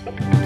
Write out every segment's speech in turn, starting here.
Amor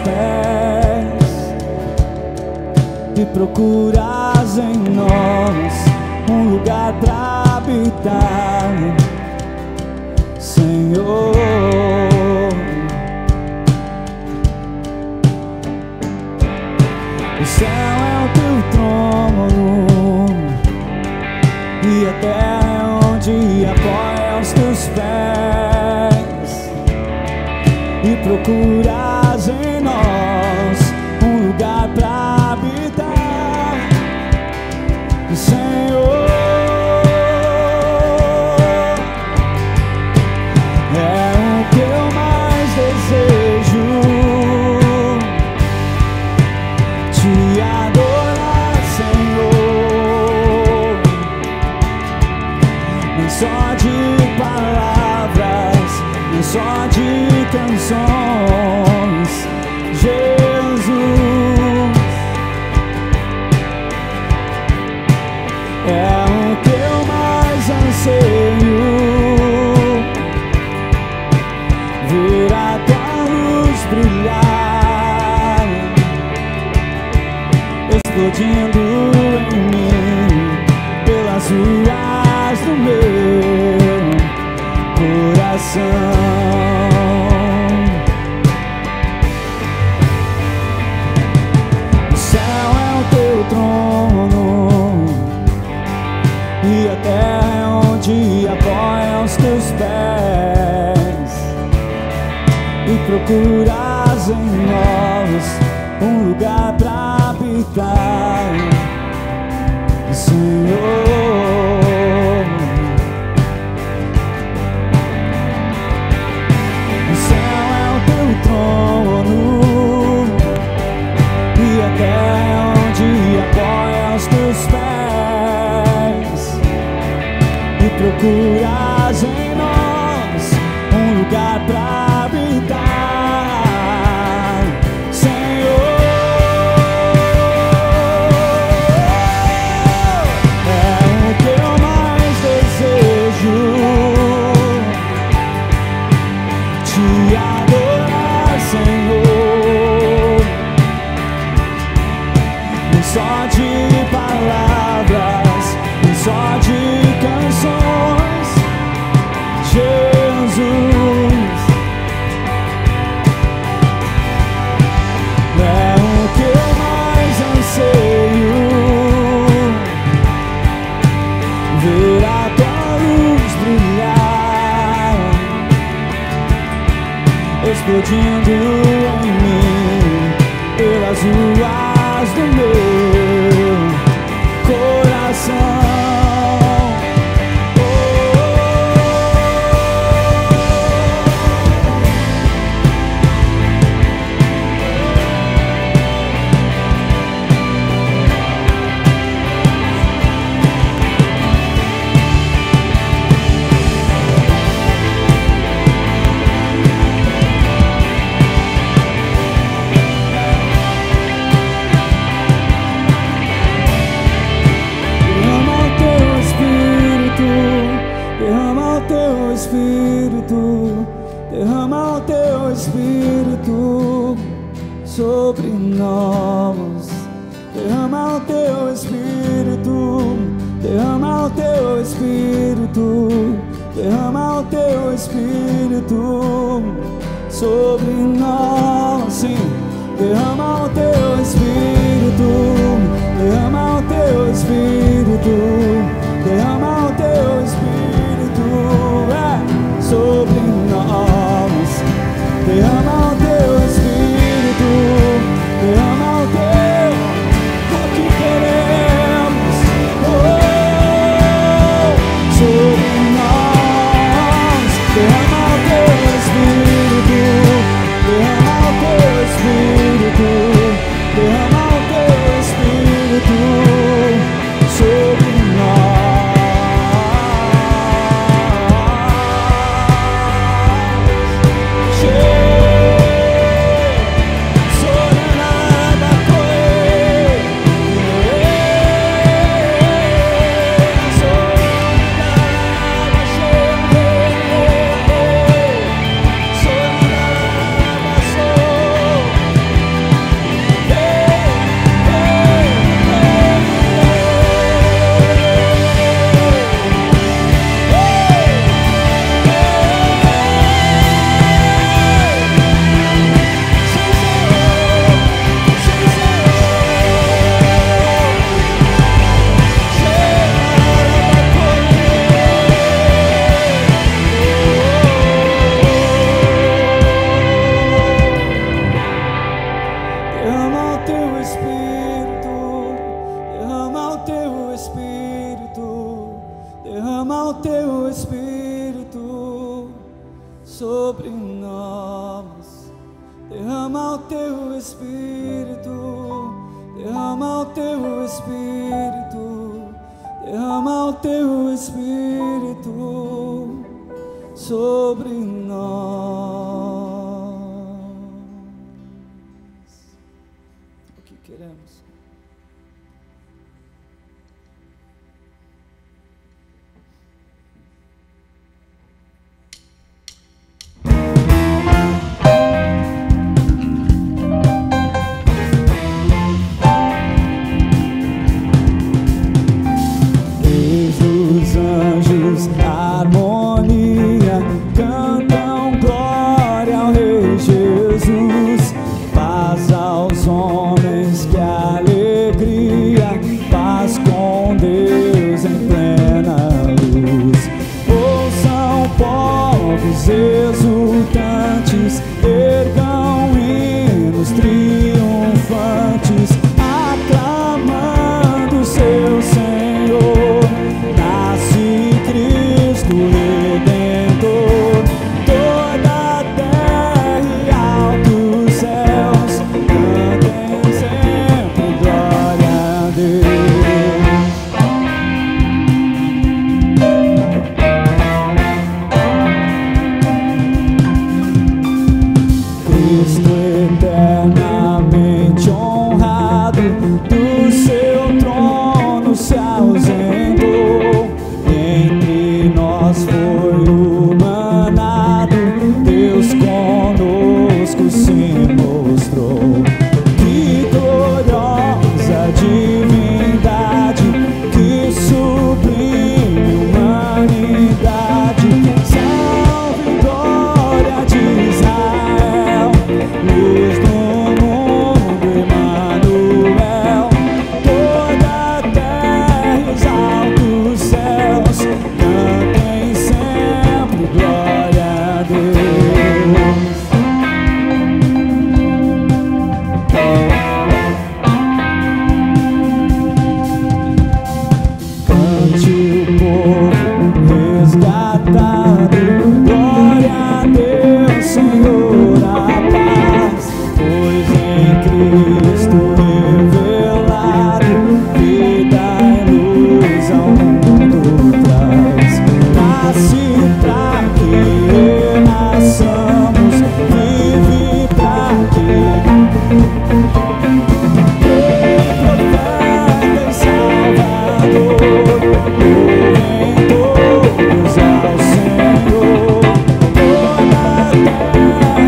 pés e procuras em nós um lugar pra habitar, Senhor. O céu é o teu trono e a terra é onde apoia os teus pés, e procuras em nós um lugar pra habitar, Senhor. É o que eu mais desejo, te adorar, Senhor. Nem só de palavras, nem só de canções, Jesus. É o que eu mais anseio, ver a tua luz brilhar, explodindo em mim, pelas ruas do meu coração. O céu é o teu trono e a terra é onde apoia os teus pés, e procuras em nós um lugar pra habitar, Senhor. O céu é o teu trono e a terra é onde apoia os teus pés, e procuras em nós um lugar pra habitar, Senhor. É o que eu mais desejo, te adorar, Senhor. Nem só de palavras, nem só de canções, Jesus. É o que eu mais anseio, ver a tua luz brilhar, explodindo em mim, pelas ruas do meu coração. Derrama o teu Espírito, derrama o teu Espírito sobre nós. Derrama o teu Espírito, derrama o teu Espírito, derrama o teu Espírito sobre nós. Sim. Derrama o teu Espírito, derrama o teu Espírito, derrama o teu Espírito sobre nós. Derrama o teu Espírito, derrama o teu, o que queremos, sobre nós. Derrama o teu Espírito, derrama o teu Espírito Espírito, derrama o teu Espírito, derrama o teu Espírito sobre nós. Derrama o teu Espírito, derrama o teu Espírito, derrama o teu Espírito sobre nós. O que queremos? Anjos, harmonia, cantam glória ao Rei Jesus. Paz aos homens, que alegria, paz com Deus em plena luz. Ouçam povos exultantes, ergam hinos triunfantes, aclamando seu Senhor. Cristo Redentor, toda a terra e altos céus cantem sempre glória a Deus. Cristo eternamente honrado, do seu trono se ausentou. Entre nós foi humanado, Deus conosco se mostrou. Que gloriosa divindade, que sublime humanidade. Salve glória de Israel, luz do mundo, Emmanuel. Toda a terra e os altos céus cantem sempre glória a Deus. Cante o povo resgatado, glória a Deus, Senhor, a paz, pois em Cristo revelado, vida e luz ao mundo traz. Nasce pra que renasçamos, vive pra que profeta e Salvador, louvem todos ao Senhor. Toda a terra e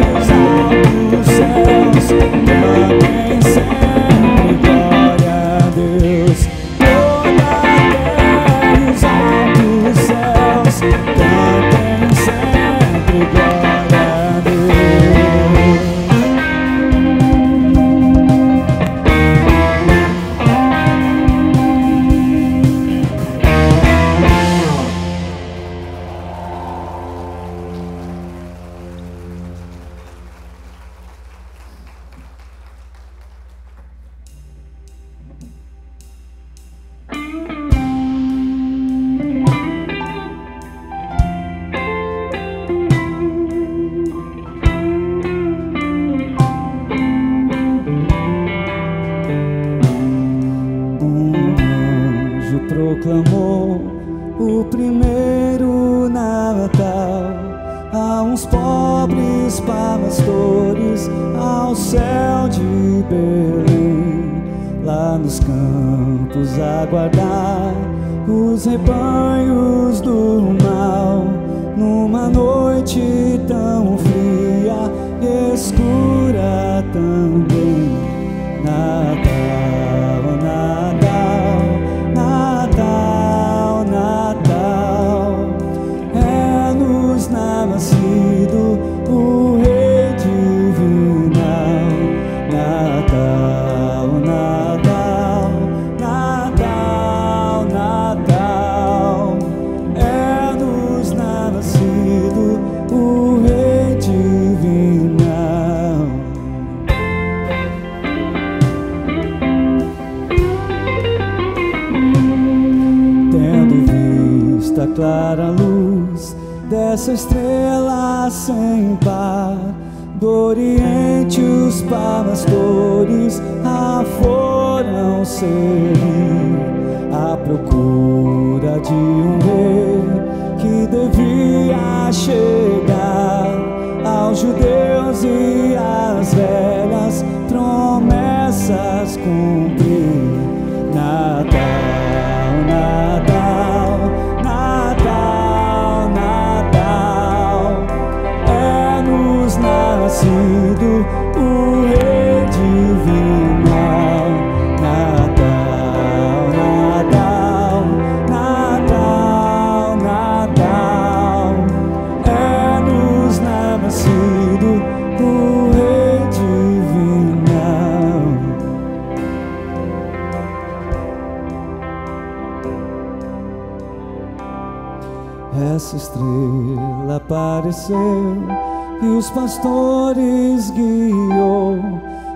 os altos céus cantem sempre glória a Deus. Toda a terra e os altos céus cantem sempre glória a Deus. Proclamou o primeiro Natal a uns pobres pastores ao céu de Belém, lá nos campos aguardar os rebanhos do mal, numa noite tão fria e escura também. Natal, Natal, Natal, Natal, é-nos nascido o Rei divinal. Natal, Natal, Natal, Natal, é-nos nascido o Rei divinal. clara luz dessa estrela sem par. Do Oriente os pastores foram seguir à procura de um rei que devia chegar aos judeus e às velhas promessas cumprir. Natal, Natal, Natal, Natal, é-nos nascido o Rei divino. Natal, Natal, Natal, Natal, é-nos nascido o Rei divino. Essa estrela apareceu e os pastores guiou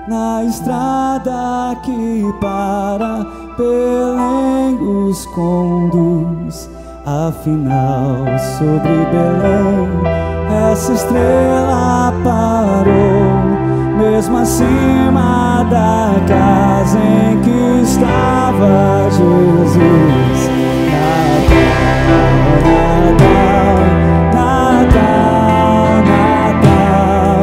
na estrada que para Belém os conduz. Afinal, sobre Belém essa estrela parou, mesmo acima da casa em que estava Jesus. Natal, Natal, Natal,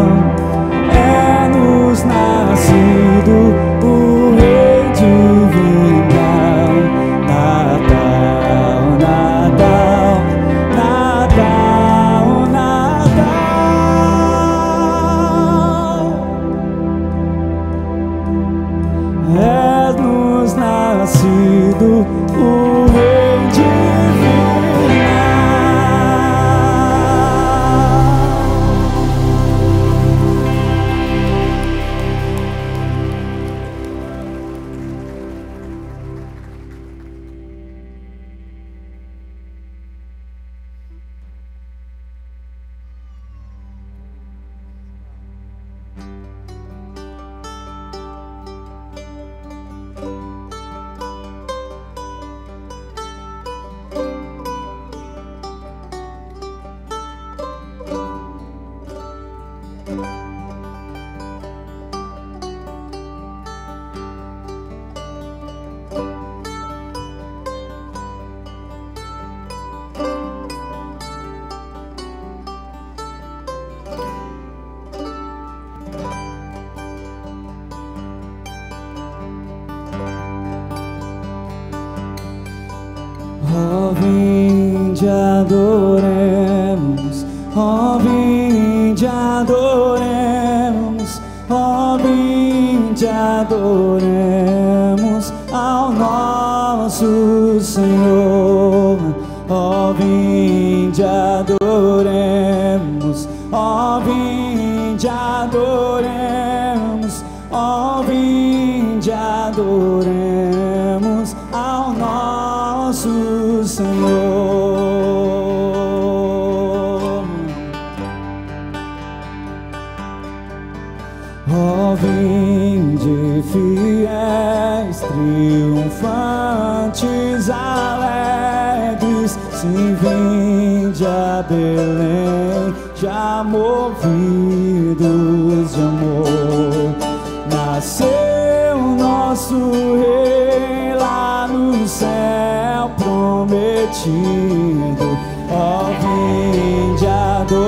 é-nos nascido o Rei divino. Natal, Natal, Natal, Natal, é-nos nascido o Rei divino. Ó, vinde adoremos, ó, vinde adoremos, ó, vinde adoremos ao nosso Senhor. Ó, vinde adoremos, ó, vinde adoremos, ó, vinde adoremos ao nosso Senhor. Ó, vinde fiéis, triunfantes, alegres, sim, vinde a Belém, já movidos de amor. Nasceu nosso Rei lá no céu prometido. Ó, vinde adoremos,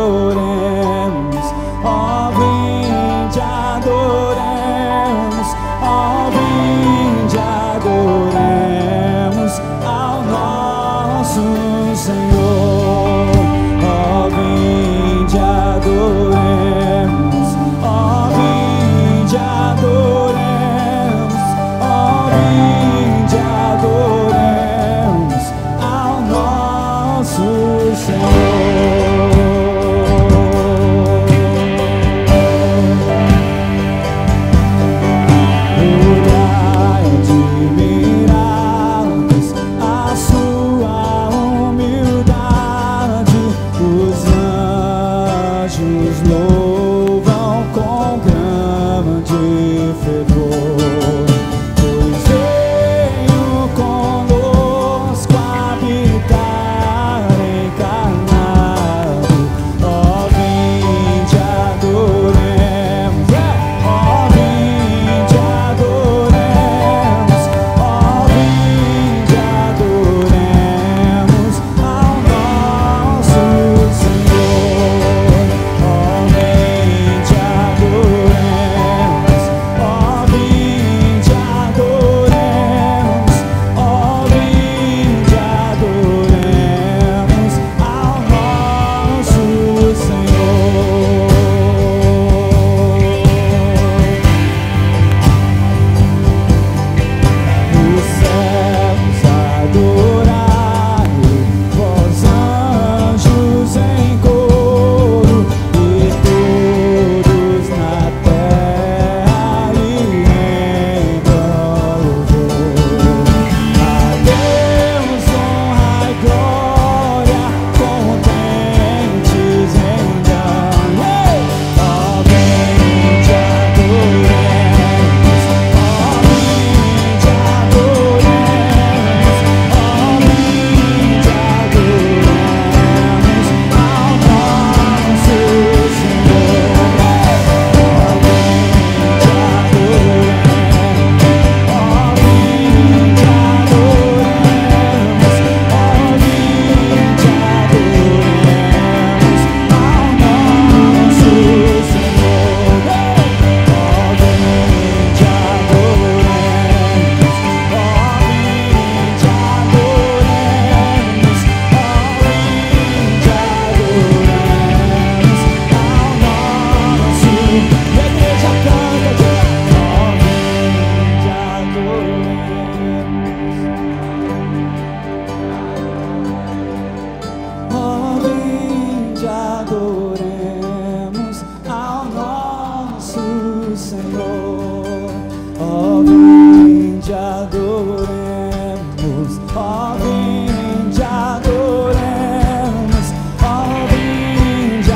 ó, vinde adoremos, ó, vinde adoremos ao nosso Senhor. Ó, vinde adoremos, ó, vinde adoremos, ó, vinde adoremos ao nosso vinde adoremos, ó vinde adoremos, ó vinde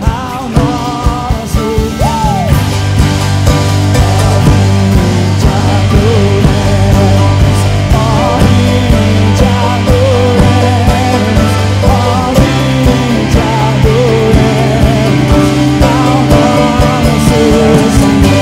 ao nosso Deus. Ó vinde adoremos, ó vinde adoremos, ó vinde adoremos ao nosso Senhor.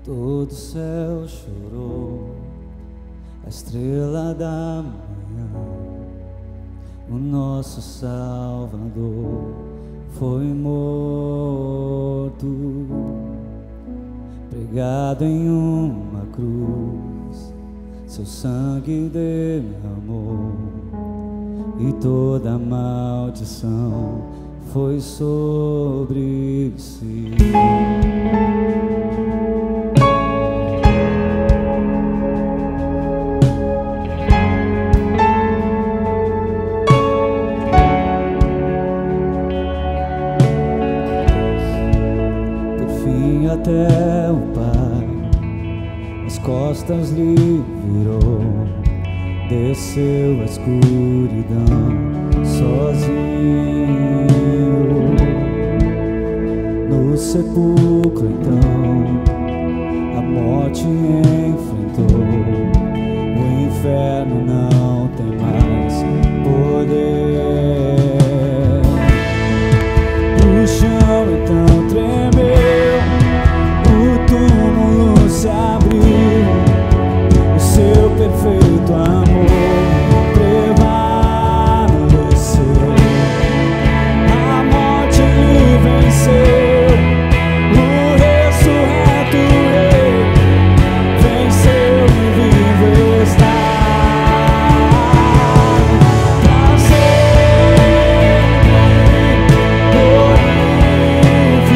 Todo o céu chorou, a estrela da manhã, o nosso Salvador foi morto, pregado em uma cruz, seu sangue derramou e toda a maldição foi sobre si. Até o Pai as costas lhe virou, desceu a escuridão sozinho. No sepulcro então a morte enfrentou, o inferno não tem mais poder. O chão então tremeu, se abriu, o seu perfeito amor prevaleceu, a morte ele venceu, o ressurreto Rei venceu e vivo está pra sempre glorificado.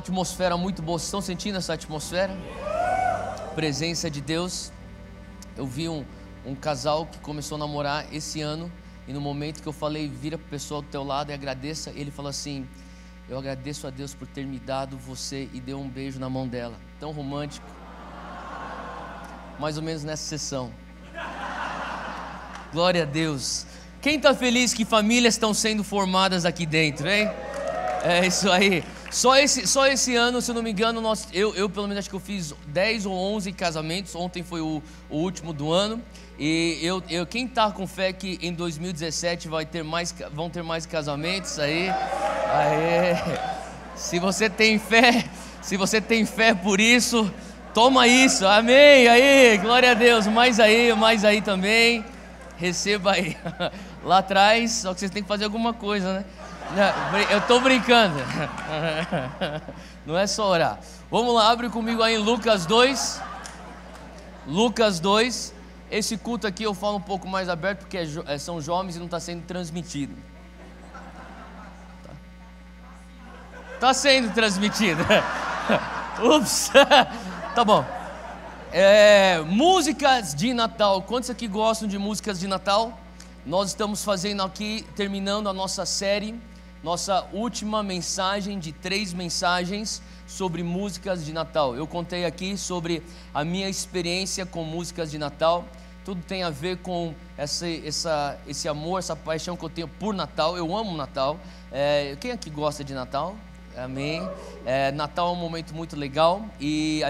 atmosfera muito boa. Vocês estão sentindo essa atmosfera? Presença de Deus. Eu vi um casal que começou a namorar esse ano, e no momento que eu falei, vira para o pessoal do teu lado e agradeça, ele falou assim: eu agradeço a Deus por ter me dado você, e deu um beijo na mão dela. Tão romântico. Mais ou menos nessa sessão. Glória a Deus. Quem está feliz que famílias estão sendo formadas aqui dentro, hein? É isso aí. Só esse ano, se eu não me engano, eu pelo menos acho que eu fiz 10 ou 11 casamentos. Ontem foi o último do ano. E quem está com fé que em 2017 vão ter mais casamentos aí? Se você tem fé por isso, toma isso, amém, aí, glória a Deus, mais aí também, receba aí, lá atrás, só que vocês têm que fazer alguma coisa, né? Eu estou brincando, não é só orar. Vamos lá, abre comigo aí em Lucas 2, esse culto aqui eu falo um pouco mais aberto, porque são jovens e não está sendo transmitido. Está sendo transmitido. Ups. Tá bom. Músicas de Natal. Quantos aqui gostam de músicas de Natal? Nós estamos fazendo aqui, terminando a nossa série, nossa última mensagem de 3 mensagens sobre músicas de Natal. Eu contei aqui sobre a minha experiência com músicas de Natal. Tudo tem a ver com esse amor, essa paixão que eu tenho por Natal. Eu amo Natal. Quem aqui gosta de Natal? Amém. Natal é um momento muito legal, e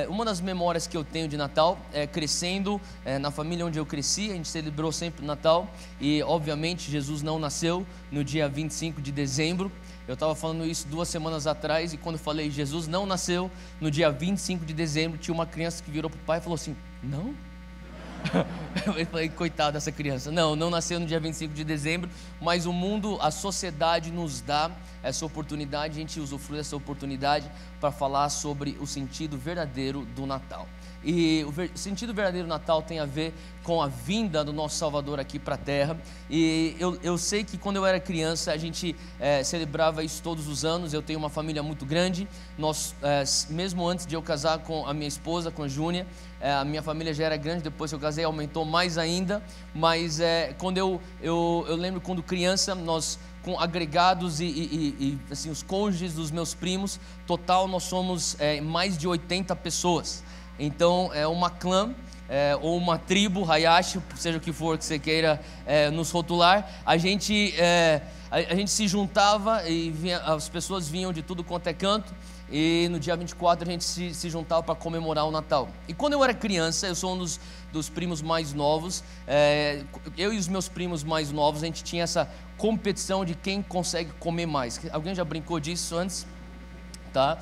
uma das memórias que eu tenho de Natal é crescendo na família onde eu cresci. A gente celebrou sempre o Natal, e obviamente Jesus não nasceu no dia 25 de dezembro. Eu estava falando isso 2 semanas atrás, e quando eu falei Jesus não nasceu no dia 25 de dezembro, tinha uma criança que virou para o pai e falou assim: não? Eu falei, coitado dessa criança. Não nasceu no dia 25 de dezembro, mas o mundo, a sociedade nos dá essa oportunidade, a gente usufrui dessa oportunidade para falar sobre o sentido verdadeiro do Natal. E o sentido verdadeiro do Natal tem a ver com a vinda do nosso Salvador aqui para a terra. E eu sei que quando eu era criança a gente celebrava isso todos os anos. Eu tenho uma família muito grande. Mesmo antes de eu casar com a minha esposa, com a Júnia, a minha família já era grande. Depois que eu casei, aumentou mais ainda. Mas quando eu lembro, quando criança, nós, com agregados e assim, os cônjuges dos meus primos, total nós somos mais de 80 pessoas. Então é uma clã, ou uma tribo, Hayashi, seja o que for que você queira nos rotular. A gente se juntava e as pessoas vinham de tudo quanto é canto, e no dia 24 a gente se juntava para comemorar o Natal. E quando eu era criança, eu sou um dos primos mais novos, eu e os meus primos mais novos, a gente tinha essa competição de quem consegue comer mais. Alguém já brincou disso antes? Tá?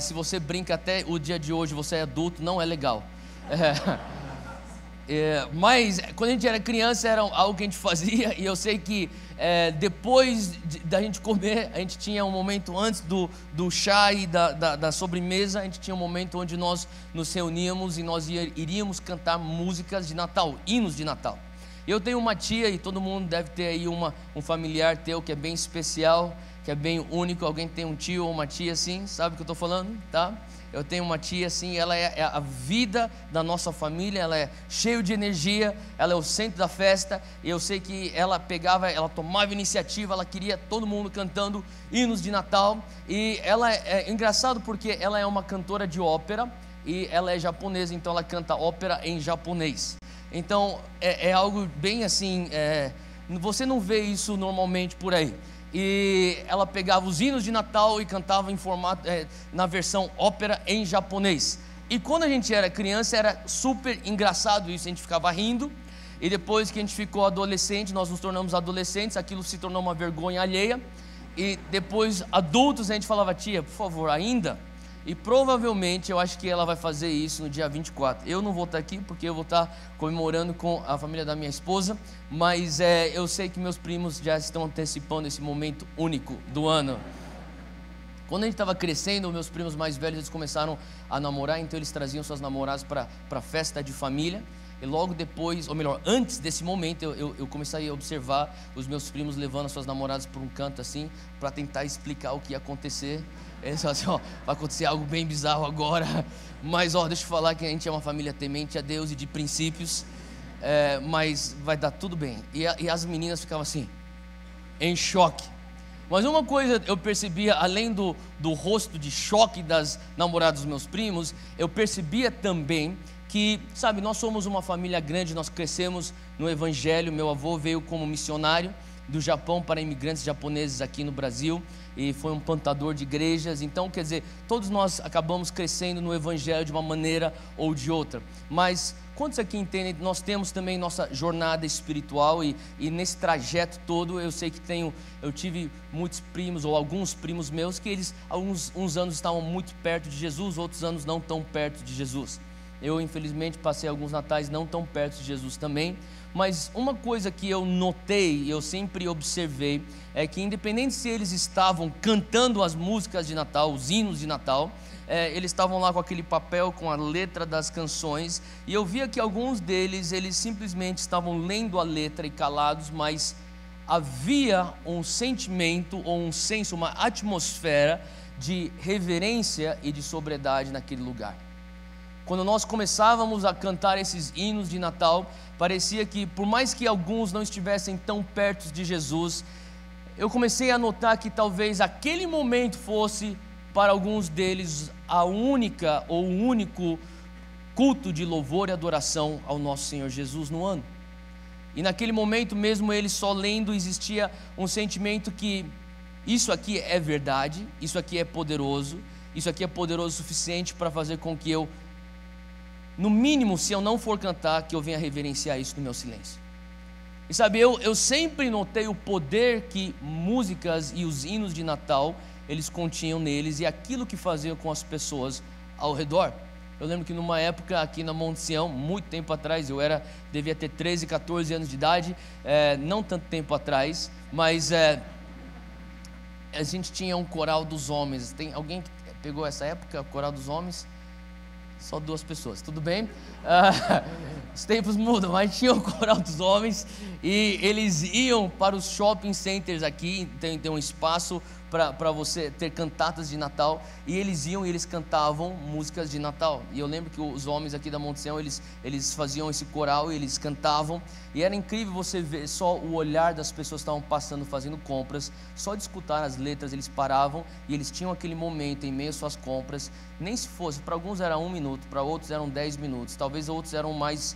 Se você brinca até o dia de hoje, você é adulto, não é legal. Mas quando a gente era criança era algo que a gente fazia, e eu sei que depois da gente comer, a gente tinha um momento antes do chá e da sobremesa, a gente tinha um momento onde nós nos reuníamos e nós iríamos cantar músicas de Natal, hinos de Natal. Eu tenho uma tia, e todo mundo deve ter aí um familiar teu que é bem especial, que é bem único. Alguém tem um tio ou uma tia assim, sabe o que eu estou falando, tá? Eu tenho uma tia assim, ela é a vida da nossa família, ela é cheia de energia, ela é o centro da festa, e eu sei que ela tomava iniciativa, ela queria todo mundo cantando hinos de Natal. E ela é engraçado porque ela é uma cantora de ópera, e ela é japonesa, então ela canta ópera em japonês. Então é algo bem assim, você não vê isso normalmente por aí. E ela pegava os hinos de Natal e cantava em formato, na versão ópera em japonês. E quando a gente era criança era super engraçado isso, a gente ficava rindo. E depois que a gente ficou adolescente, nós nos tornamos adolescentes, aquilo se tornou uma vergonha alheia. E depois, adultos, a gente falava: tia, por favor, ainda? E provavelmente eu acho que ela vai fazer isso no dia 24. Eu não vou estar aqui porque eu vou estar comemorando com a família da minha esposa, mas eu sei que meus primos já estão antecipando esse momento único do ano. Quando a gente estava crescendo, meus primos mais velhos, eles começaram a namorar, então eles traziam suas namoradas para a festa de família. E logo depois, ou melhor, antes desse momento, eu comecei a observar os meus primos levando as suas namoradas por um canto assim, para tentar explicar o que ia acontecer. Eles falaram assim, ó, vai acontecer algo bem bizarro agora, mas ó, deixa eu falar que a gente é uma família temente a Deus e de princípios, mas vai dar tudo bem. E as meninas ficavam assim, em choque. Mas uma coisa eu percebia, além do rosto de choque das namoradas dos meus primos, eu percebia também que, sabe, nós somos uma família grande, nós crescemos no Evangelho. Meu avô veio como missionário do Japão para imigrantes japoneses aqui no Brasil e foi um plantador de igrejas. Então, quer dizer, todos nós acabamos crescendo no Evangelho de uma maneira ou de outra. Mas quantos aqui entendem? Nós temos também nossa jornada espiritual e nesse trajeto todo eu sei que eu tive muitos primos ou alguns primos meus que eles uns anos estavam muito perto de Jesus, outros anos não tão perto de Jesus. Eu infelizmente passei alguns natais não tão perto de Jesus também, mas uma coisa que eu notei, eu sempre observei, é que independente se eles estavam cantando as músicas de Natal, os hinos de Natal, eles estavam lá com aquele papel, com a letra das canções, e eu via que alguns deles, eles simplesmente estavam lendo a letra e calados, mas havia um sentimento, ou um senso, uma atmosfera de reverência e de sobriedade naquele lugar. Quando nós começávamos a cantar esses hinos de Natal, parecia que, por mais que alguns não estivessem tão perto de Jesus, eu comecei a notar que talvez aquele momento fosse, para alguns deles, a única ou o único culto de louvor e adoração ao nosso Senhor Jesus no ano. E naquele momento, mesmo eles só lendo, existia um sentimento que isso aqui é verdade, isso aqui é poderoso o suficiente para fazer com que eu, no mínimo, se eu não for cantar, que eu venha reverenciar isso no meu silêncio. E sabe, eu sempre notei o poder que músicas e os hinos de Natal, eles continham neles e aquilo que faziam com as pessoas ao redor. Eu lembro que numa época aqui na Monte Sião, muito tempo atrás, devia ter 13, 14 anos de idade, não tanto tempo atrás, mas a gente tinha um coral dos homens. Tem alguém que pegou essa época, o coral dos homens? Só 2 pessoas, tudo bem? Os tempos mudam, mas tinha o coral dos homens e eles iam para os shopping centers aqui, tem um espaço para você ter cantatas de Natal, e eles iam e eles cantavam músicas de Natal. E eu lembro que os homens aqui da Monte Sião, eles faziam esse coral e eles cantavam, e era incrível você ver só o olhar das pessoas que estavam passando, fazendo compras, só de escutar as letras, eles paravam e eles tinham aquele momento em meio às suas compras, nem se fosse, para alguns era 1 minuto, para outros eram 10 minutos, talvez outros eram mais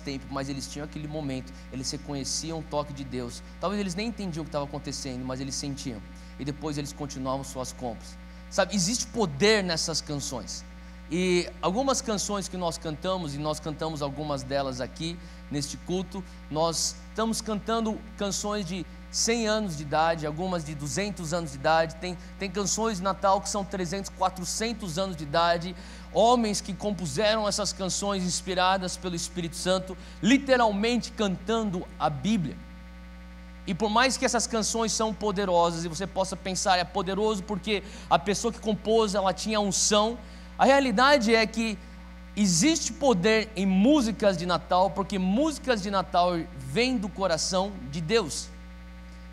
tempo, mas eles tinham aquele momento, eles reconheciam o toque de Deus, talvez eles nem entendiam o que estava acontecendo, mas eles sentiam. E depois eles continuavam suas compras. Sabe, existe poder nessas canções. E algumas canções que nós cantamos, e nós cantamos algumas delas aqui neste culto, nós estamos cantando canções de 100 anos de idade, algumas de 200 anos de idade, tem canções de Natal que são 300, 400 anos de idade, homens que compuseram essas canções inspiradas pelo Espírito Santo, literalmente cantando a Bíblia. E por mais que essas canções são poderosas, e você possa pensar, é poderoso porque a pessoa que compôs, ela tinha unção, a realidade é que existe poder em músicas de Natal, porque músicas de Natal vêm do coração de Deus.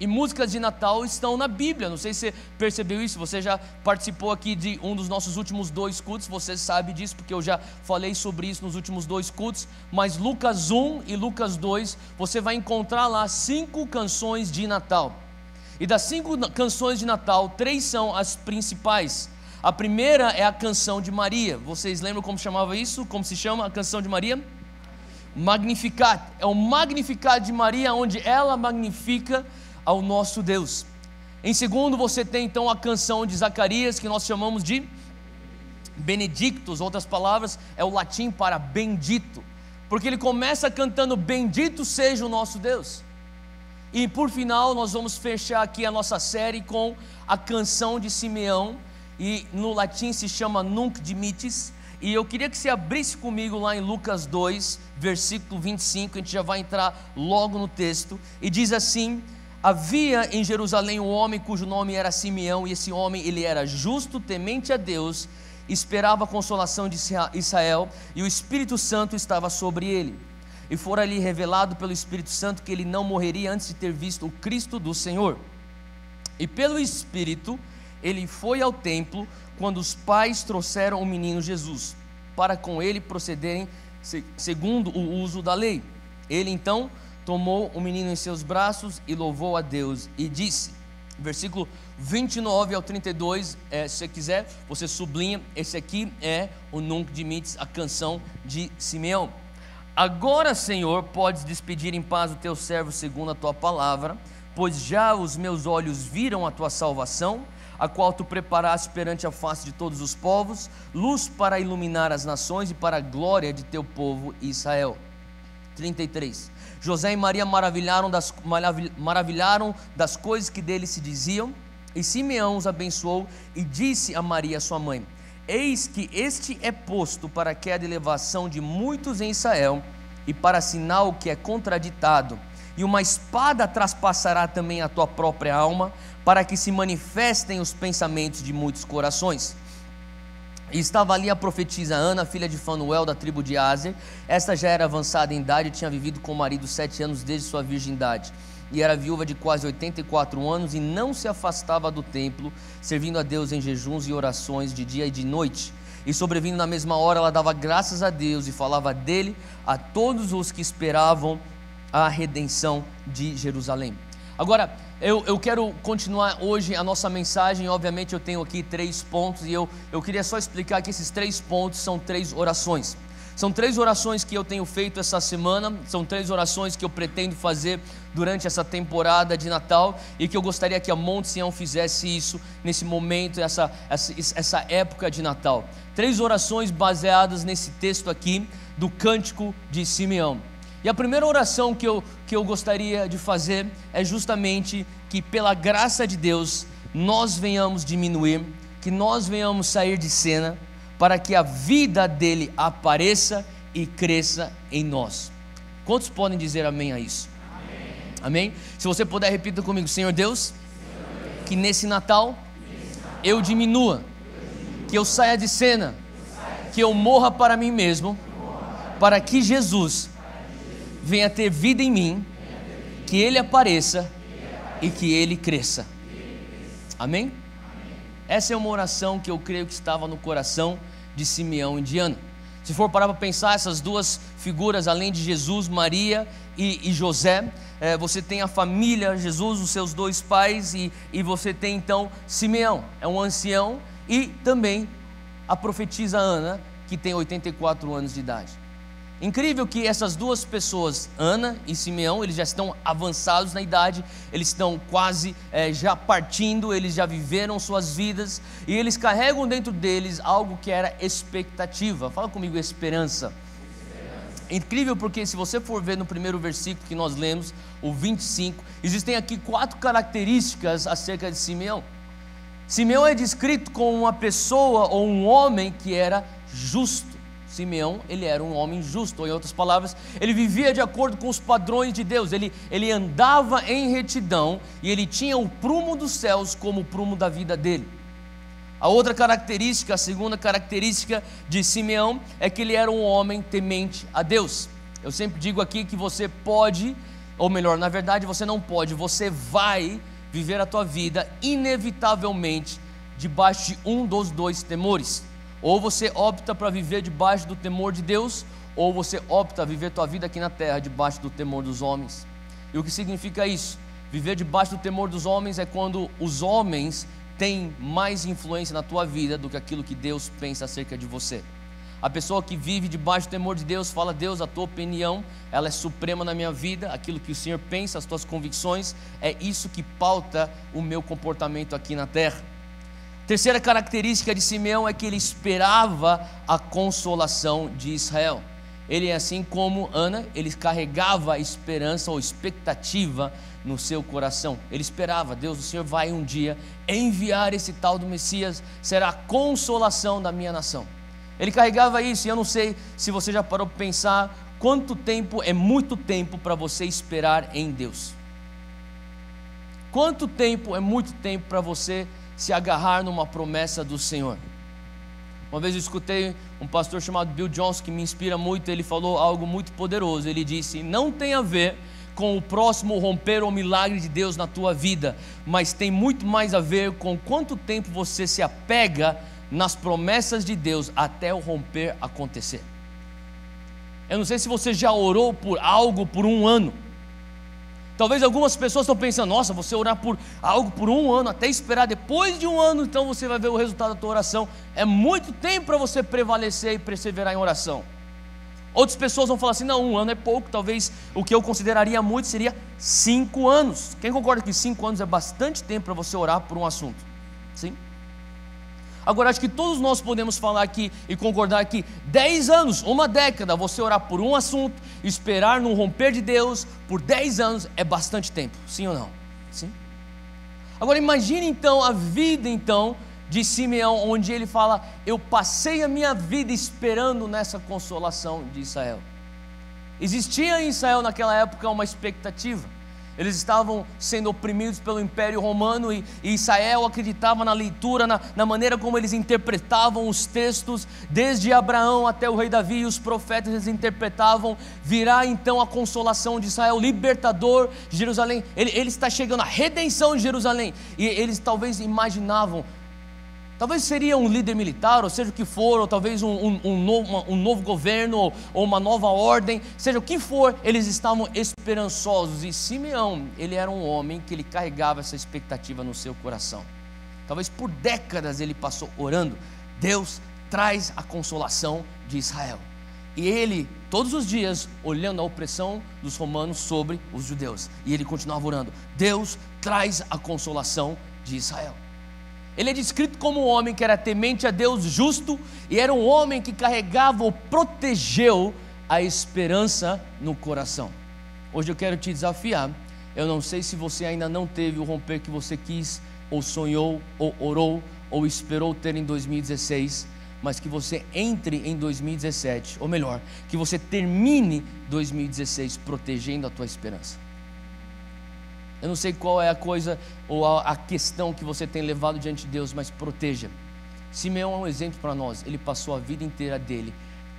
E músicas de Natal estão na Bíblia. Não sei se você percebeu isso, você já participou aqui de um dos nossos últimos 2 cultos, você sabe disso, porque eu já falei sobre isso nos últimos 2 cultos, mas Lucas 1 e Lucas 2, você vai encontrar lá 5 canções de Natal. E das 5 canções de Natal, 3 são as principais. A primeira é a canção de Maria. Vocês lembram como chamava isso? Como se chama a canção de Maria? Magnificat. É o Magnificat de Maria, onde ela magnifica ao nosso Deus. Em segundo, você tem então a canção de Zacarias, que nós chamamos de Benedictus, outras palavras, é o latim para bendito, porque ele começa cantando bendito seja o nosso Deus. E por final, nós vamos fechar aqui a nossa série com a canção de Simeão, e no latim se chama Nunc Dimittis, e eu queria que você abrisse comigo lá em Lucas 2, versículo 25, a gente já vai entrar logo no texto, e diz assim: havia em Jerusalém um homem cujo nome era Simeão, e esse homem ele era justo, temente a Deus, esperava a consolação de Israel, e o Espírito Santo estava sobre ele. e fora-lhe revelado pelo Espírito Santo que ele não morreria antes de ter visto o Cristo do Senhor. E pelo Espírito ele foi ao templo quando os pais trouxeram o menino Jesus, para com ele procederem segundo o uso da lei. Ele então tomou o menino em seus braços e louvou a Deus e disse, versículo 29 ao 32, se você quiser, você sublinha, esse aqui é o Nunc Dimittis, a canção de Simeão. Agora, Senhor, podes despedir em paz o teu servo segundo a tua palavra, pois já os meus olhos viram a tua salvação, a qual tu preparaste perante a face de todos os povos, luz para iluminar as nações e para a glória de teu povo Israel. 33. José e Maria maravilharam das coisas que dele se diziam, e Simeão os abençoou e disse a Maria sua mãe, eis que este é posto para a queda e elevação de muitos em Israel, e para sinal que é contraditado, e uma espada traspassará também a tua própria alma, para que se manifestem os pensamentos de muitos corações. E estava ali a profetisa Ana, filha de Fanuel, da tribo de Aser. Esta já era avançada em idade e tinha vivido com o marido 7 anos desde sua virgindade. E era viúva de quase 84 anos e não se afastava do templo, servindo a Deus em jejuns e orações de dia e de noite. E sobrevindo na mesma hora, ela dava graças a Deus e falava dele a todos os que esperavam a redenção de Jerusalém. Agora, eu quero continuar hoje a nossa mensagem. Obviamente eu tenho aqui 3 pontos e eu queria só explicar que esses 3 pontos são 3 orações. São 3 orações que eu tenho feito essa semana, são 3 orações que eu pretendo fazer durante essa temporada de Natal e que eu gostaria que a Monte Sião fizesse isso nesse momento, essa época de Natal. 3 orações baseadas nesse texto aqui do Cântico de Simeão. E a primeira oração que eu gostaria de fazer é justamente que pela graça de Deus nós venhamos diminuir, que nós venhamos sair de cena, para que a vida dele apareça e cresça em nós. Quantos podem dizer amém a isso? Amém. Amém? Se você puder, repita comigo, Senhor Deus, que nesse Natal eu diminua, que eu saia de cena, que eu morra para mim mesmo, para que Jesus venha ter vida em mim, que ele apareça e que ele cresça. Amém? Essa é uma oração que eu creio que estava no coração de Simeão e de Ana. Se for parar para pensar, essas 2 figuras, além de Jesus, Maria e José, você tem a família, Jesus, os seus 2 pais, e você tem então Simeão, é um ancião, e também a profetisa Ana, que tem 84 anos de idade. Incrível que essas 2 pessoas, Ana e Simeão, eles já estão avançados na idade, eles estão quase já partindo, eles já viveram suas vidas, e eles carregam dentro deles algo que era expectativa. Fala comigo, esperança. Incrível porque se você for ver no primeiro versículo que nós lemos, o 25, existem aqui 4 características acerca de Simeão. Simeão é descrito como uma pessoa ou um homem que era justo. Simeão, ele era um homem justo, ou em outras palavras, ele vivia de acordo com os padrões de Deus, ele andava em retidão e ele tinha o prumo dos céus como o prumo da vida dele. A outra característica, a segunda característica de Simeão é que ele era um homem temente a Deus. Eu sempre digo aqui que você pode, ou melhor, na verdade você não pode, você vai viver a tua vida inevitavelmente debaixo de um dos 2 temores. Ou você opta para viver debaixo do temor de Deus, ou você opta a viver tua vida aqui na terra debaixo do temor dos homens. E o que significa isso? Viver debaixo do temor dos homens é quando os homens têm mais influência na tua vida do que aquilo que Deus pensa acerca de você. A pessoa que vive debaixo do temor de Deus fala: Deus, a tua opinião, ela é suprema na minha vida, aquilo que o Senhor pensa, as tuas convicções, é isso que pauta o meu comportamento aqui na terra. Terceira característica de Simeão é que ele esperava a consolação de Israel. Ele, assim como Ana, ele carregava esperança ou expectativa no seu coração. Ele esperava: Deus, o Senhor vai um dia enviar esse tal do Messias, será a consolação da minha nação. Ele carregava isso, e eu não sei se você já parou para pensar quanto tempo é muito tempo para você esperar em Deus. Quanto tempo é muito tempo para você se agarrar numa promessa do Senhor? Uma vez eu escutei um pastor chamado Bill Johnson, que me inspira muito. Ele falou algo muito poderoso. Ele disse: não tem a ver com o próximo romper ou milagre de Deus na tua vida, mas tem muito mais a ver com quanto tempo você se apega nas promessas de Deus até o romper acontecer. Eu não sei se você já orou por algo por um ano. Talvez algumas pessoas estão pensando: nossa, você orar por algo por um ano, até esperar depois de um ano, então você vai ver o resultado da tua oração. É muito tempo para você prevalecer e perseverar em oração. Outras pessoas vão falar assim: não, um ano é pouco. Talvez o que eu consideraria muito seria 5 anos. Quem concorda que 5 anos é bastante tempo para você orar por um assunto? Sim? Agora, acho que todos nós podemos falar aqui e concordar que 10 anos, uma década, você orar por um assunto, esperar no romper de Deus por 10 anos é bastante tempo, sim ou não? Sim? Agora imagine então a vida de Simeão, onde ele fala: eu passei a minha vida esperando nessa consolação de Israel. Existia em Israel naquela época uma expectativa. Eles estavam sendo oprimidos pelo Império Romano e Israel acreditava na leitura, na maneira como eles interpretavam os textos, desde Abraão até o rei Davi e os profetas. Eles interpretavam: virá então a consolação de Israel, libertador de Jerusalém, ele está chegando, a redenção de Jerusalém. E eles talvez imaginavam, talvez seria um líder militar, ou seja o que for, ou talvez um novo governo, ou uma nova ordem, seja o que for, eles estavam esperançosos. E Simeão, ele era um homem que ele carregava essa expectativa no seu coração. Talvez por décadas ele passou orando: Deus, traz a consolação de Israel. E ele, todos os dias, olhando a opressão dos romanos sobre os judeus, e ele continuava orando: Deus, traz a consolação de Israel. Ele é descrito como um homem que era temente a Deus, justo, e era um homem que carregava ou protegeu a esperança no coração. Hoje eu quero te desafiar. Eu não sei se você ainda não teve o romper que você quis, ou sonhou, ou orou, ou esperou ter em 2016, mas que você entre em 2017, ou melhor, que você termine 2016 protegendo a tua esperança. Eu não sei qual é a coisa ou a questão que você tem levado diante de Deus, mas proteja. Simeão é um exemplo para nós. Ele passou a vida inteira dele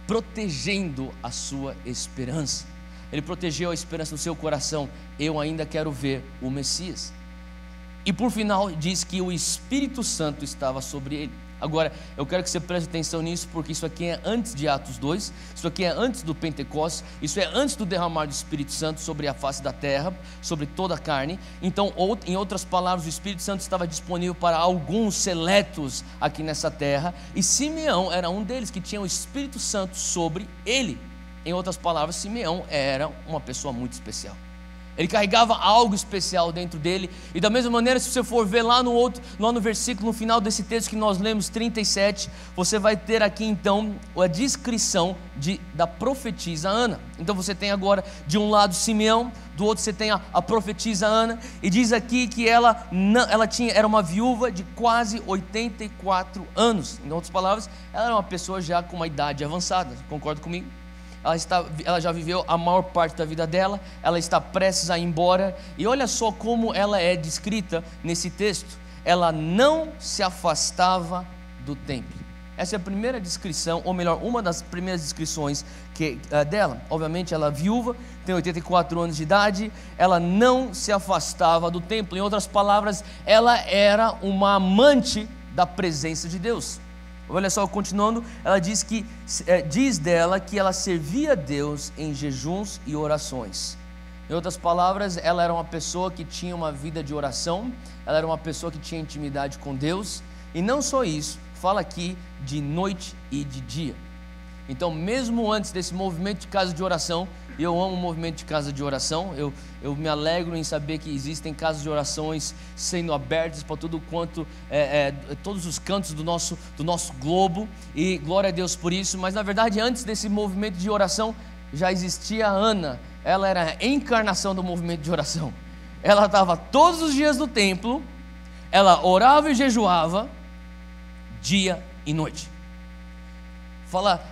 protegendo a sua esperança. Ele protegeu a esperança no seu coração: eu ainda quero ver o Messias. E por final diz que o Espírito Santo estava sobre ele. Agora, eu quero que você preste atenção nisso, porque isso aqui é antes de Atos 2, isso aqui é antes do Pentecostes, isso é antes do derramar do Espírito Santo sobre a face da terra, sobre toda a carne. Então, em outras palavras, o Espírito Santo estava disponível para alguns seletos aqui nessa terra, e Simeão era um deles que tinha o Espírito Santo sobre ele. Em outras palavras, Simeão era uma pessoa muito especial. Ele carregava algo especial dentro dele. E da mesma maneira, se você for ver lá no versículo, no final desse texto que nós lemos, 37, você vai ter aqui então a descrição da profetisa Ana. Então você tem agora de um lado Simeão, do outro você tem a profetisa Ana, e diz aqui que ela era uma viúva de quase 84 anos. Em outras palavras, ela era uma pessoa já com uma idade avançada. Concorda comigo? Ela já viveu a maior parte da vida dela, ela está prestes a ir embora, e olha só como ela é descrita nesse texto: ela não se afastava do templo. Essa é a primeira descrição, ou melhor, uma das primeiras descrições dela. Obviamente ela é viúva, tem 84 anos de idade, ela não se afastava do templo. Em outras palavras, ela era uma amante da presença de Deus. Olha só, continuando, ela diz dela que ela servia a Deus em jejuns e orações. Em outras palavras, ela era uma pessoa que tinha uma vida de oração, ela era uma pessoa que tinha intimidade com Deus, e não só isso, fala aqui de noite e de dia. Então, mesmo antes desse movimento de casa de oração, eu amo o movimento de casa de oração, eu me alegro em saber que existem casas de orações sendo abertas para tudo quanto, todos os cantos do nosso globo, e glória a Deus por isso. Mas na verdade, antes desse movimento de oração, já existia a Ana. Ela era a encarnação do movimento de oração. Ela estava todos os dias no templo, ela orava e jejuava, dia e noite. Fala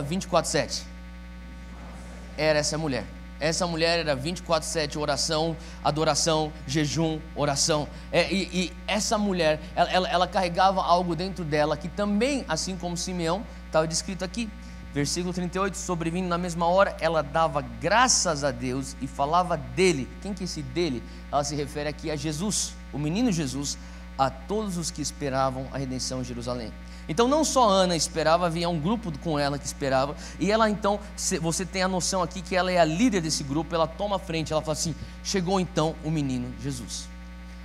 24/7. Era essa mulher. Essa mulher era 24/7, oração, adoração, jejum, oração. E essa mulher, ela carregava algo dentro dela que também, assim como Simeão, estava descrito aqui. Versículo 38, sobrevindo na mesma hora, ela dava graças a Deus e falava dele. Quem que é esse dele? Ela se refere aqui a Jesus, o menino Jesus, a todos os que esperavam a redenção em Jerusalém. Então não só Ana esperava, havia um grupo com ela que esperava, e ela então, você tem a noção aqui que ela é a líder desse grupo, ela toma a frente, ela fala assim, chegou então o menino Jesus.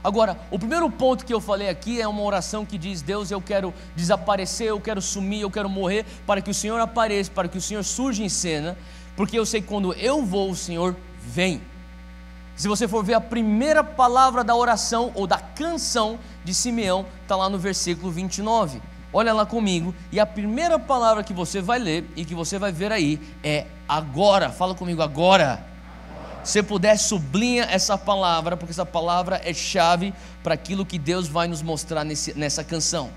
Agora, o primeiro ponto que eu falei aqui é uma oração que diz, Deus, eu quero desaparecer, eu quero sumir, eu quero morrer, para que o Senhor apareça, para que o Senhor surja em cena, porque eu sei que quando eu vou, o Senhor vem. Se você for ver a primeira palavra da oração, ou da canção de Simeão, está lá no versículo 29, olha lá comigo, e a primeira palavra que você vai ler, e que você vai ver aí, é agora. Fala comigo, agora. Se puder, sublinha essa palavra, porque essa palavra é chave para aquilo que Deus vai nos mostrar nessa canção.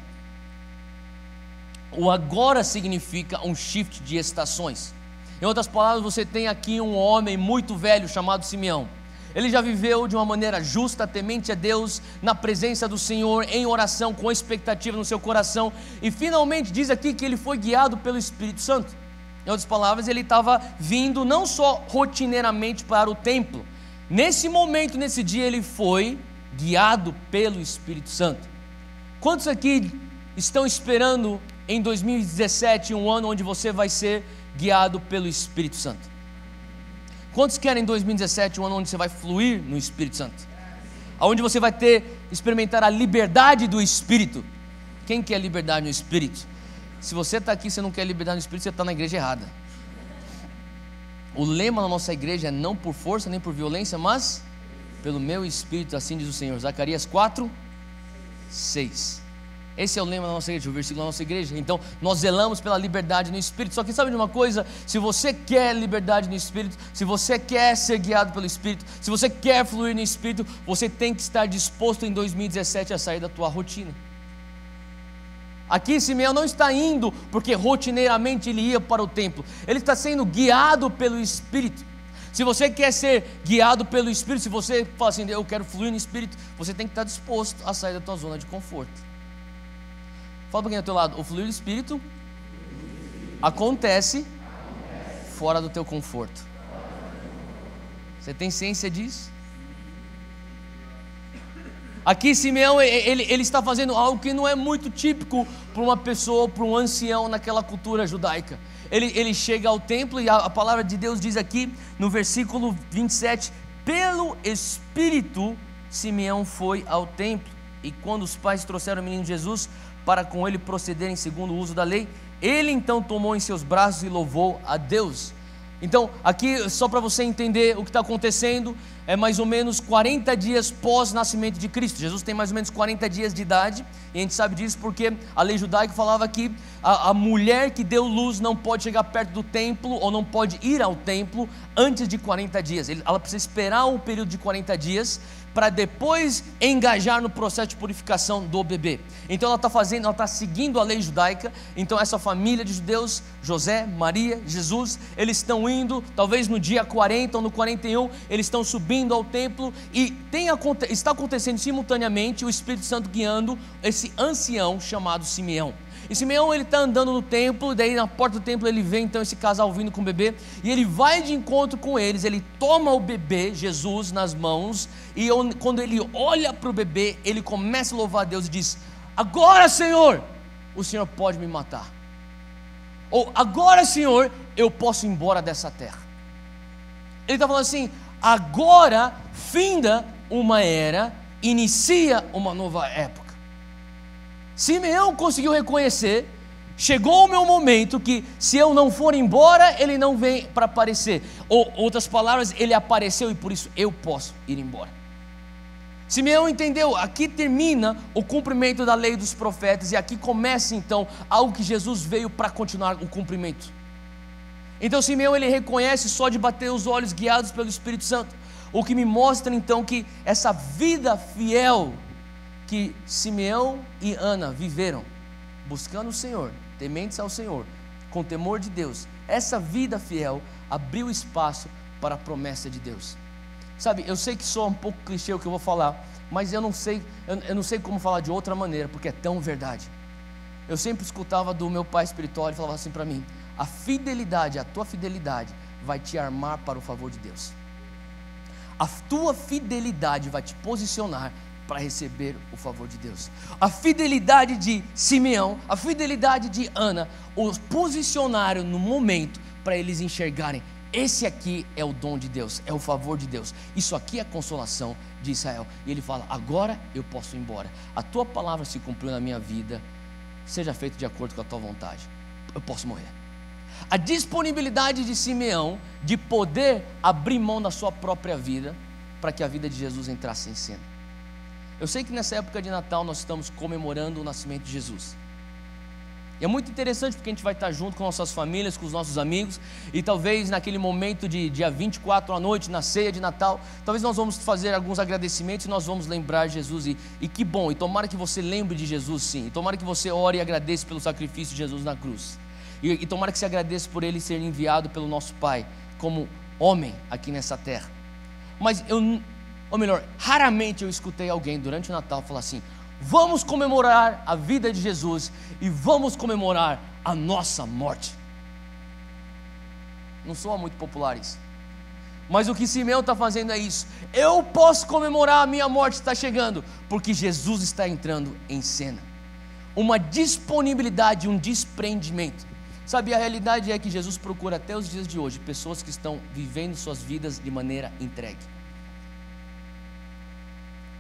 O agora significa um shift de estações. Em outras palavras, você tem aqui um homem muito velho chamado Simeão. Ele já viveu de uma maneira justa, temente a Deus, na presença do Senhor, em oração, com expectativa no seu coração, e finalmente diz aqui que ele foi guiado pelo Espírito Santo. Em outras palavras, ele estava vindo não só rotineiramente para o templo. Nesse momento, nesse dia, ele foi guiado pelo Espírito Santo. Quantos aqui estão esperando em 2017, um ano onde você vai ser guiado pelo Espírito Santo? Quantos querem em 2017, um ano onde você vai fluir no Espírito Santo? Onde você vai experimentar a liberdade do Espírito. Quem quer liberdade no Espírito? Se você está aqui e você não quer liberdade no Espírito, você está na igreja errada. O lema da nossa igreja é não por força nem por violência, mas pelo meu Espírito, assim diz o Senhor. Zacarias 4:6. Esse é o lema da nossa igreja, o versículo da nossa igreja. Então nós zelamos pela liberdade no Espírito. Só que sabe de uma coisa? Se você quer liberdade no Espírito, se você quer ser guiado pelo Espírito, se você quer fluir no Espírito, você tem que estar disposto em 2017 a sair da tua rotina. Aqui Simeão não está indo porque rotineiramente ele ia para o templo. Ele está sendo guiado pelo Espírito. Se você quer ser guiado pelo Espírito, se você fala assim, eu quero fluir no Espírito, você tem que estar disposto a sair da tua zona de conforto. Fala para quem é do teu lado, o fluir do Espírito acontece fora do teu conforto. Você tem ciência disso? Aqui Simeão, ele está fazendo algo que não é muito típico para uma pessoa, para um ancião naquela cultura judaica. Ele chega ao templo e a palavra de Deus diz aqui no versículo 27, pelo Espírito Simeão foi ao templo, e quando os pais trouxeram o menino Jesus para com ele procederem segundo o uso da lei, ele então tomou em seus braços e louvou a Deus. Então, aqui, só para você entender o que está acontecendo, é mais ou menos 40 dias pós-nascimento de Cristo. Jesus tem mais ou menos 40 dias de idade, e a gente sabe disso porque a lei judaica falava que a mulher que deu luz não pode chegar perto do templo, ou não pode ir ao templo antes de 40 dias. Ela precisa esperar um período de 40 dias, para depois engajar no processo de purificação do bebê. Então ela está seguindo a lei judaica. Então essa família de judeus, José, Maria, Jesus, eles estão indo, talvez no dia 40 ou no 41, eles estão subindo ao templo, e está acontecendo simultaneamente o Espírito Santo guiando esse ancião chamado Simeão. E Simeão, ele está andando no templo, daí na porta do templo ele vê então esse casal vindo com o bebê, e ele vai de encontro com eles, ele toma o bebê, Jesus, nas mãos, e quando ele olha para o bebê, ele começa a louvar a Deus e diz, agora Senhor, o Senhor pode me matar, ou agora Senhor, eu posso ir embora dessa terra. Ele está falando assim, agora finda uma era, inicia uma nova época. Simeão conseguiu reconhecer, chegou o meu momento que se eu não for embora, ele não vem para aparecer, ou outras palavras, ele apareceu e por isso eu posso ir embora. Simeão entendeu, aqui termina o cumprimento da lei dos profetas, e aqui começa então algo que Jesus veio para continuar o cumprimento. Então Simeão, ele reconhece só de bater os olhos, guiados pelo Espírito Santo, o que me mostra então que essa vida fiel que Simeão e Ana viveram, buscando o Senhor, tementes ao Senhor, com temor de Deus, essa vida fiel abriu espaço para a promessa de Deus. Sabe, eu sei que soa um pouco clichê o que eu vou falar, mas eu não sei como falar de outra maneira, porque é tão verdade. Eu sempre escutava do meu pai espiritual, ele falava assim para mim: a tua fidelidade vai te armar para o favor de Deus. A tua fidelidade vai te posicionar para receber o favor de Deus. A fidelidade de Simeão, a fidelidade de Ana, os posicionaram no momento para eles enxergarem: esse aqui é o dom de Deus, é o favor de Deus, isso aqui é a consolação de Israel. E ele fala: agora eu posso ir embora, a tua palavra se cumpriu na minha vida, seja feito de acordo com a tua vontade, eu posso morrer. A disponibilidade de Simeão de poder abrir mão da sua própria vida para que a vida de Jesus entrasse em cena. Eu sei que nessa época de Natal nós estamos comemorando o nascimento de Jesus. E é muito interessante porque a gente vai estar junto com nossas famílias, com os nossos amigos, e talvez naquele momento de dia 24 à noite, na ceia de Natal, talvez nós vamos fazer alguns agradecimentos e nós vamos lembrar Jesus, e que bom, e tomara que você lembre de Jesus sim, e tomara que você ore e agradeça pelo sacrifício de Jesus na cruz, e tomara que você agradeça por Ele ser enviado pelo nosso Pai, como homem aqui nessa terra. Mas raramente eu escutei alguém durante o Natal falar assim: vamos comemorar a vida de Jesus e vamos comemorar a nossa morte. Não soa muito popular isso, mas o que Simeão está fazendo é isso: eu posso comemorar a minha morte está chegando, porque Jesus está entrando em cena. Uma disponibilidade, um desprendimento. Sabe, a realidade é que Jesus procura até os dias de hoje pessoas que estão vivendo suas vidas de maneira entregue.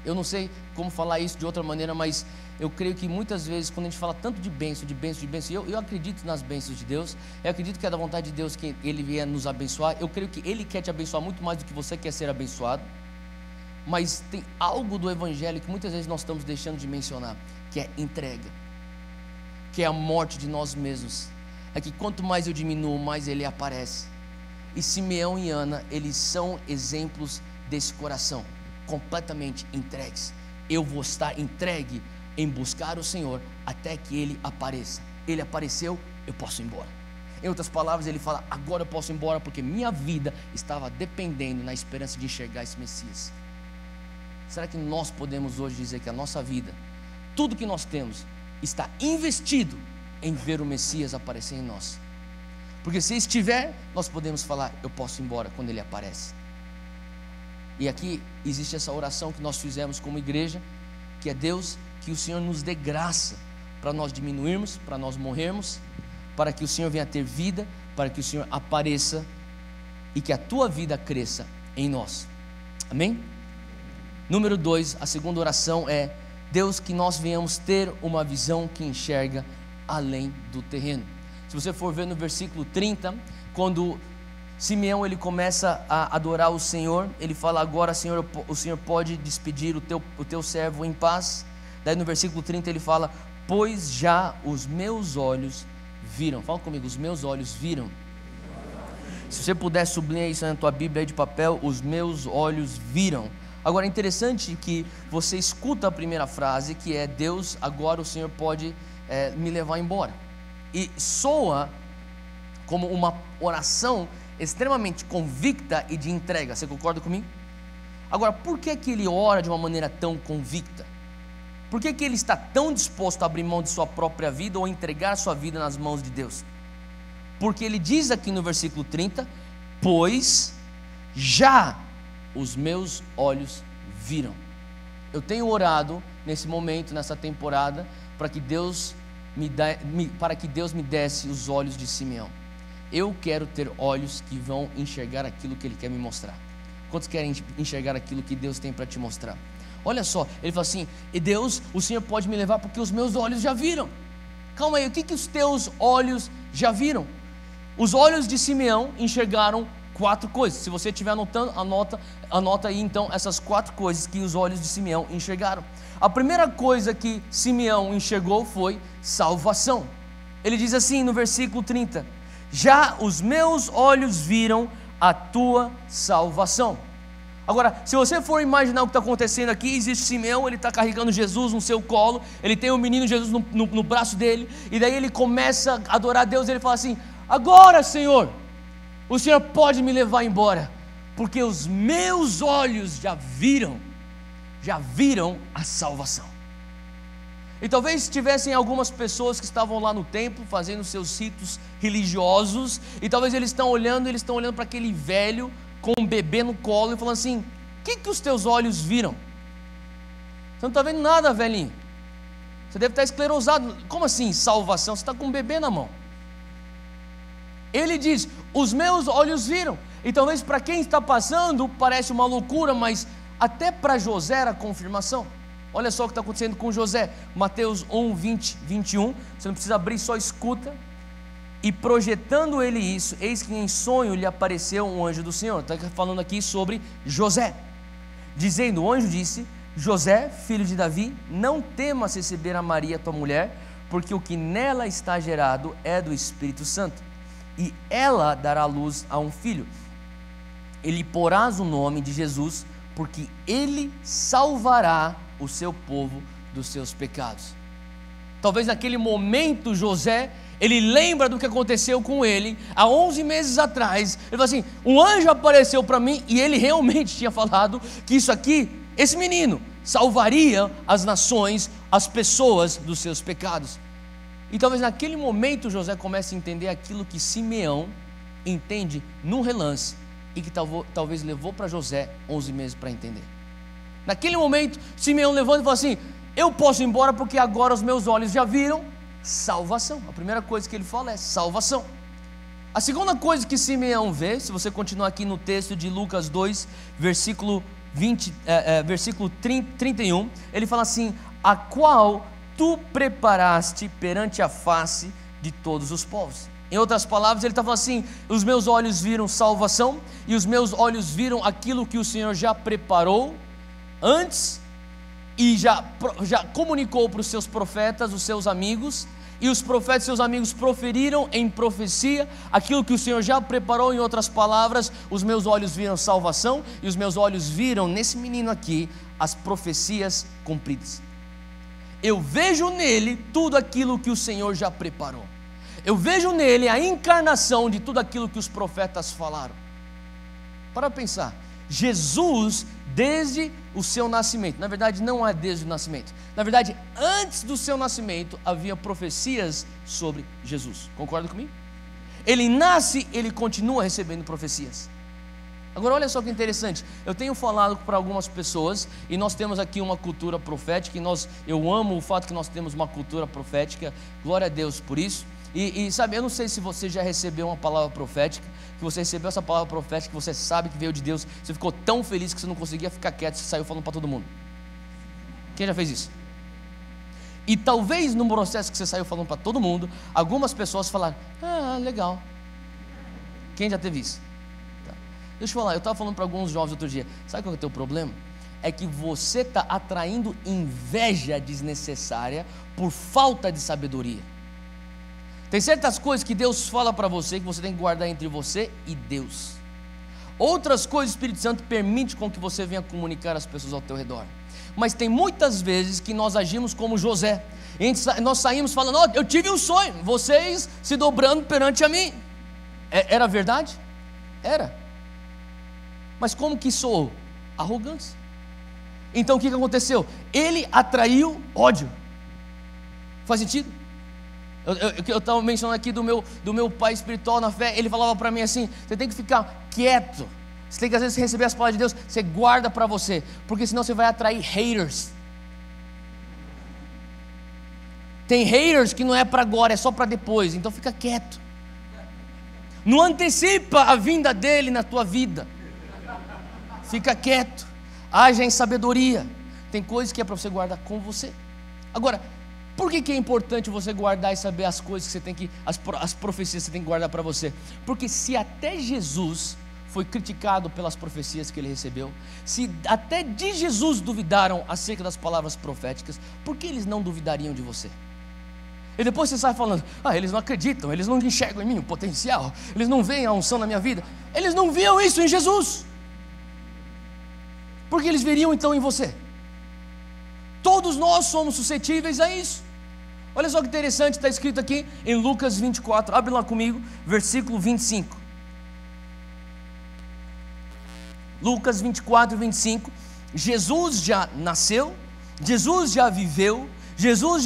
Eu não sei como falar isso de outra maneira, mas eu creio que muitas vezes quando a gente fala tanto de bênção, eu acredito nas bênçãos de Deus, eu acredito que é da vontade de Deus que Ele venha nos abençoar, eu creio que Ele quer te abençoar muito mais do que você quer ser abençoado, mas tem algo do Evangelho que muitas vezes nós estamos deixando de mencionar, que é entrega, que é a morte de nós mesmos. É que quanto mais eu diminuo, mais Ele aparece. E Simeão e Ana, eles são exemplos desse coração, completamente entregues. Eu vou estar entregue em buscar o Senhor até que Ele apareça. Ele apareceu, eu posso ir embora. Em outras palavras, ele fala: agora eu posso ir embora, porque minha vida estava dependendo na esperança de enxergar esse Messias. Será que nós podemos hoje dizer que a nossa vida, tudo que nós temos, está investido em ver o Messias aparecer em nós? Porque se estiver, nós podemos falar: eu posso ir embora quando Ele aparece. E aqui existe essa oração que nós fizemos como igreja, que é: Deus, que o Senhor nos dê graça para nós diminuirmos, para nós morrermos, para que o Senhor venha ter vida, para que o Senhor apareça e que a tua vida cresça em nós. Amém? Número 2, a segunda oração é: Deus, que nós venhamos ter uma visão que enxerga além do terreno. Se você for ver no versículo 30, quando Simeão ele começa a adorar o Senhor, ele fala: agora Senhor, o Senhor pode despedir o teu servo em paz. Daí no versículo 30 ele fala: pois já os meus olhos viram. Fala comigo: os meus olhos viram. Se você puder sublinhar isso na tua Bíblia aí de papel: os meus olhos viram. Agora é interessante que você escuta a primeira frase, que é: Deus, agora o Senhor pode me levar embora. E soa como uma oração extremamente convicta e de entrega. Você concorda comigo? Agora, por que ele ora de uma maneira tão convicta? Por que ele está tão disposto a abrir mão de sua própria vida ou entregar sua vida nas mãos de Deus? Porque ele diz aqui no versículo 30: pois já os meus olhos viram. Eu tenho orado nesse momento, nessa temporada, para que Deus me desse os olhos de Simeão. Eu quero ter olhos que vão enxergar aquilo que Ele quer me mostrar. Quantos querem enxergar aquilo que Deus tem para te mostrar? Olha só, ele fala assim: e Deus, o Senhor pode me levar porque os meus olhos já viram. Calma aí, o que os teus olhos já viram? Os olhos de Simeão enxergaram 4 coisas. Se você estiver anotando, anota aí então essas 4 coisas que os olhos de Simeão enxergaram. A primeira coisa que Simeão enxergou foi salvação. Ele diz assim no versículo 30: já os meus olhos viram a tua salvação. Agora, se você for imaginar o que está acontecendo aqui, existe Simeão, ele está carregando Jesus no seu colo, ele tem o menino Jesus no braço dele, e daí ele começa a adorar a Deus, e ele fala assim: agora Senhor, o Senhor pode me levar embora, porque os meus olhos já viram a salvação. E talvez tivessem algumas pessoas que estavam lá no templo fazendo seus ritos religiosos, e talvez eles estão olhando para aquele velho com um bebê no colo e falando assim: o que os teus olhos viram? Você não está vendo nada, velhinho. Você deve estar esclerosado. Como assim salvação? Você está com um bebê na mão. Ele diz: os meus olhos viram. E talvez para quem está passando parece uma loucura, mas até para José era confirmação. Olha só o que está acontecendo com José. Mateus 1, 20, 21. Você não precisa abrir, só escuta. E projetando ele isso, eis que em sonho lhe apareceu um anjo do Senhor. Está falando aqui sobre José, dizendo: o anjo disse: José, filho de Davi, não temas receber a Maria tua mulher, porque o que nela está gerado é do Espírito Santo, e ela dará à luz a um filho. Ele porás o nome de Jesus, porque ele salvará o seu povo dos seus pecados. Talvez naquele momento José, ele lembra do que aconteceu com ele há 11 meses atrás. Ele fala assim: um anjo apareceu para mim, e ele realmente tinha falado que isso aqui, esse menino, salvaria as nações, as pessoas dos seus pecados. E talvez naquele momento José comece a entender aquilo que Simeão entende num relance, e que talvez levou para José 11 meses para entender. Naquele momento Simeão levanta e fala assim: eu posso ir embora porque agora os meus olhos já viram salvação. A primeira coisa que ele fala é salvação. A segunda coisa que Simeão vê, se você continuar aqui no texto de Lucas 2, versículo 31, ele fala assim: a qual tu preparaste perante a face de todos os povos. Em outras palavras, ele está falando assim: os meus olhos viram salvação, e os meus olhos viram aquilo que o Senhor já preparou antes, e já comunicou para os seus profetas, os seus amigos, e os profetas e seus amigos proferiram em profecia aquilo que o Senhor já preparou. Em outras palavras, os meus olhos viram salvação, e os meus olhos viram nesse menino aqui as profecias cumpridas. Eu vejo nele tudo aquilo que o Senhor já preparou. Eu vejo nele a encarnação de tudo aquilo que os profetas falaram. Para pensar, Jesus, desde o seu nascimento, na verdade não é desde o nascimento, na verdade antes do seu nascimento havia profecias sobre Jesus. Concorda comigo? Ele nasce, ele continua recebendo profecias. Agora olha só que interessante, eu tenho falado para algumas pessoas, e nós temos aqui uma cultura profética, e eu amo o fato que nós temos uma cultura profética, glória a Deus por isso. E sabe, eu não sei se você já recebeu uma palavra profética, que você recebeu essa palavra profética, que você sabe que veio de Deus, você ficou tão feliz que você não conseguia ficar quieto, você saiu falando para todo mundo. Quem já fez isso? E talvez no processo que você saiu falando para todo mundo, algumas pessoas falaram: ah, legal. Quem já teve isso? Tá. Deixa eu falar, eu estava falando para alguns jovens outro dia, sabe qual é o teu problema? É que você está atraindo inveja desnecessária por falta de sabedoria. Tem certas coisas que Deus fala para você, que você tem que guardar entre você e Deus. Outras coisas o Espírito Santo permite com que você venha comunicar às pessoas ao teu redor. Mas tem muitas vezes que nós agimos como José. Nós saímos falando: oh, eu tive um sonho, vocês se dobrando perante a mim. Era verdade? Era. Mas como que soou? Arrogância. Então o que aconteceu? Ele atraiu ódio. Faz sentido? Eu estava mencionando aqui do meu pai espiritual na fé. Ele falava para mim assim: você tem que ficar quieto, você tem que às vezes receber as palavras de Deus, você guarda para você, porque senão você vai atrair haters. Tem haters que não é para agora, é só para depois, então fica quieto, não antecipa a vinda dele na tua vida, fica quieto, haja em sabedoria. Tem coisas que é para você guardar com você. Agora, por que é importante você guardar e saber as coisas que você tem que, as profecias que você tem que guardar para você? Porque se até Jesus foi criticado pelas profecias que ele recebeu, se até de Jesus duvidaram acerca das palavras proféticas, por que eles não duvidariam de você? E depois você sai falando: ah, eles não acreditam, eles não enxergam em mim o potencial, eles não veem a unção na minha vida. Eles não viam isso em Jesus, por que eles veriam então em você? Todos nós somos suscetíveis a isso. Olha só que interessante, está escrito aqui em Lucas 24, abre lá comigo, versículo 25. Lucas 24, 25, Jesus já nasceu, Jesus já viveu, Jesus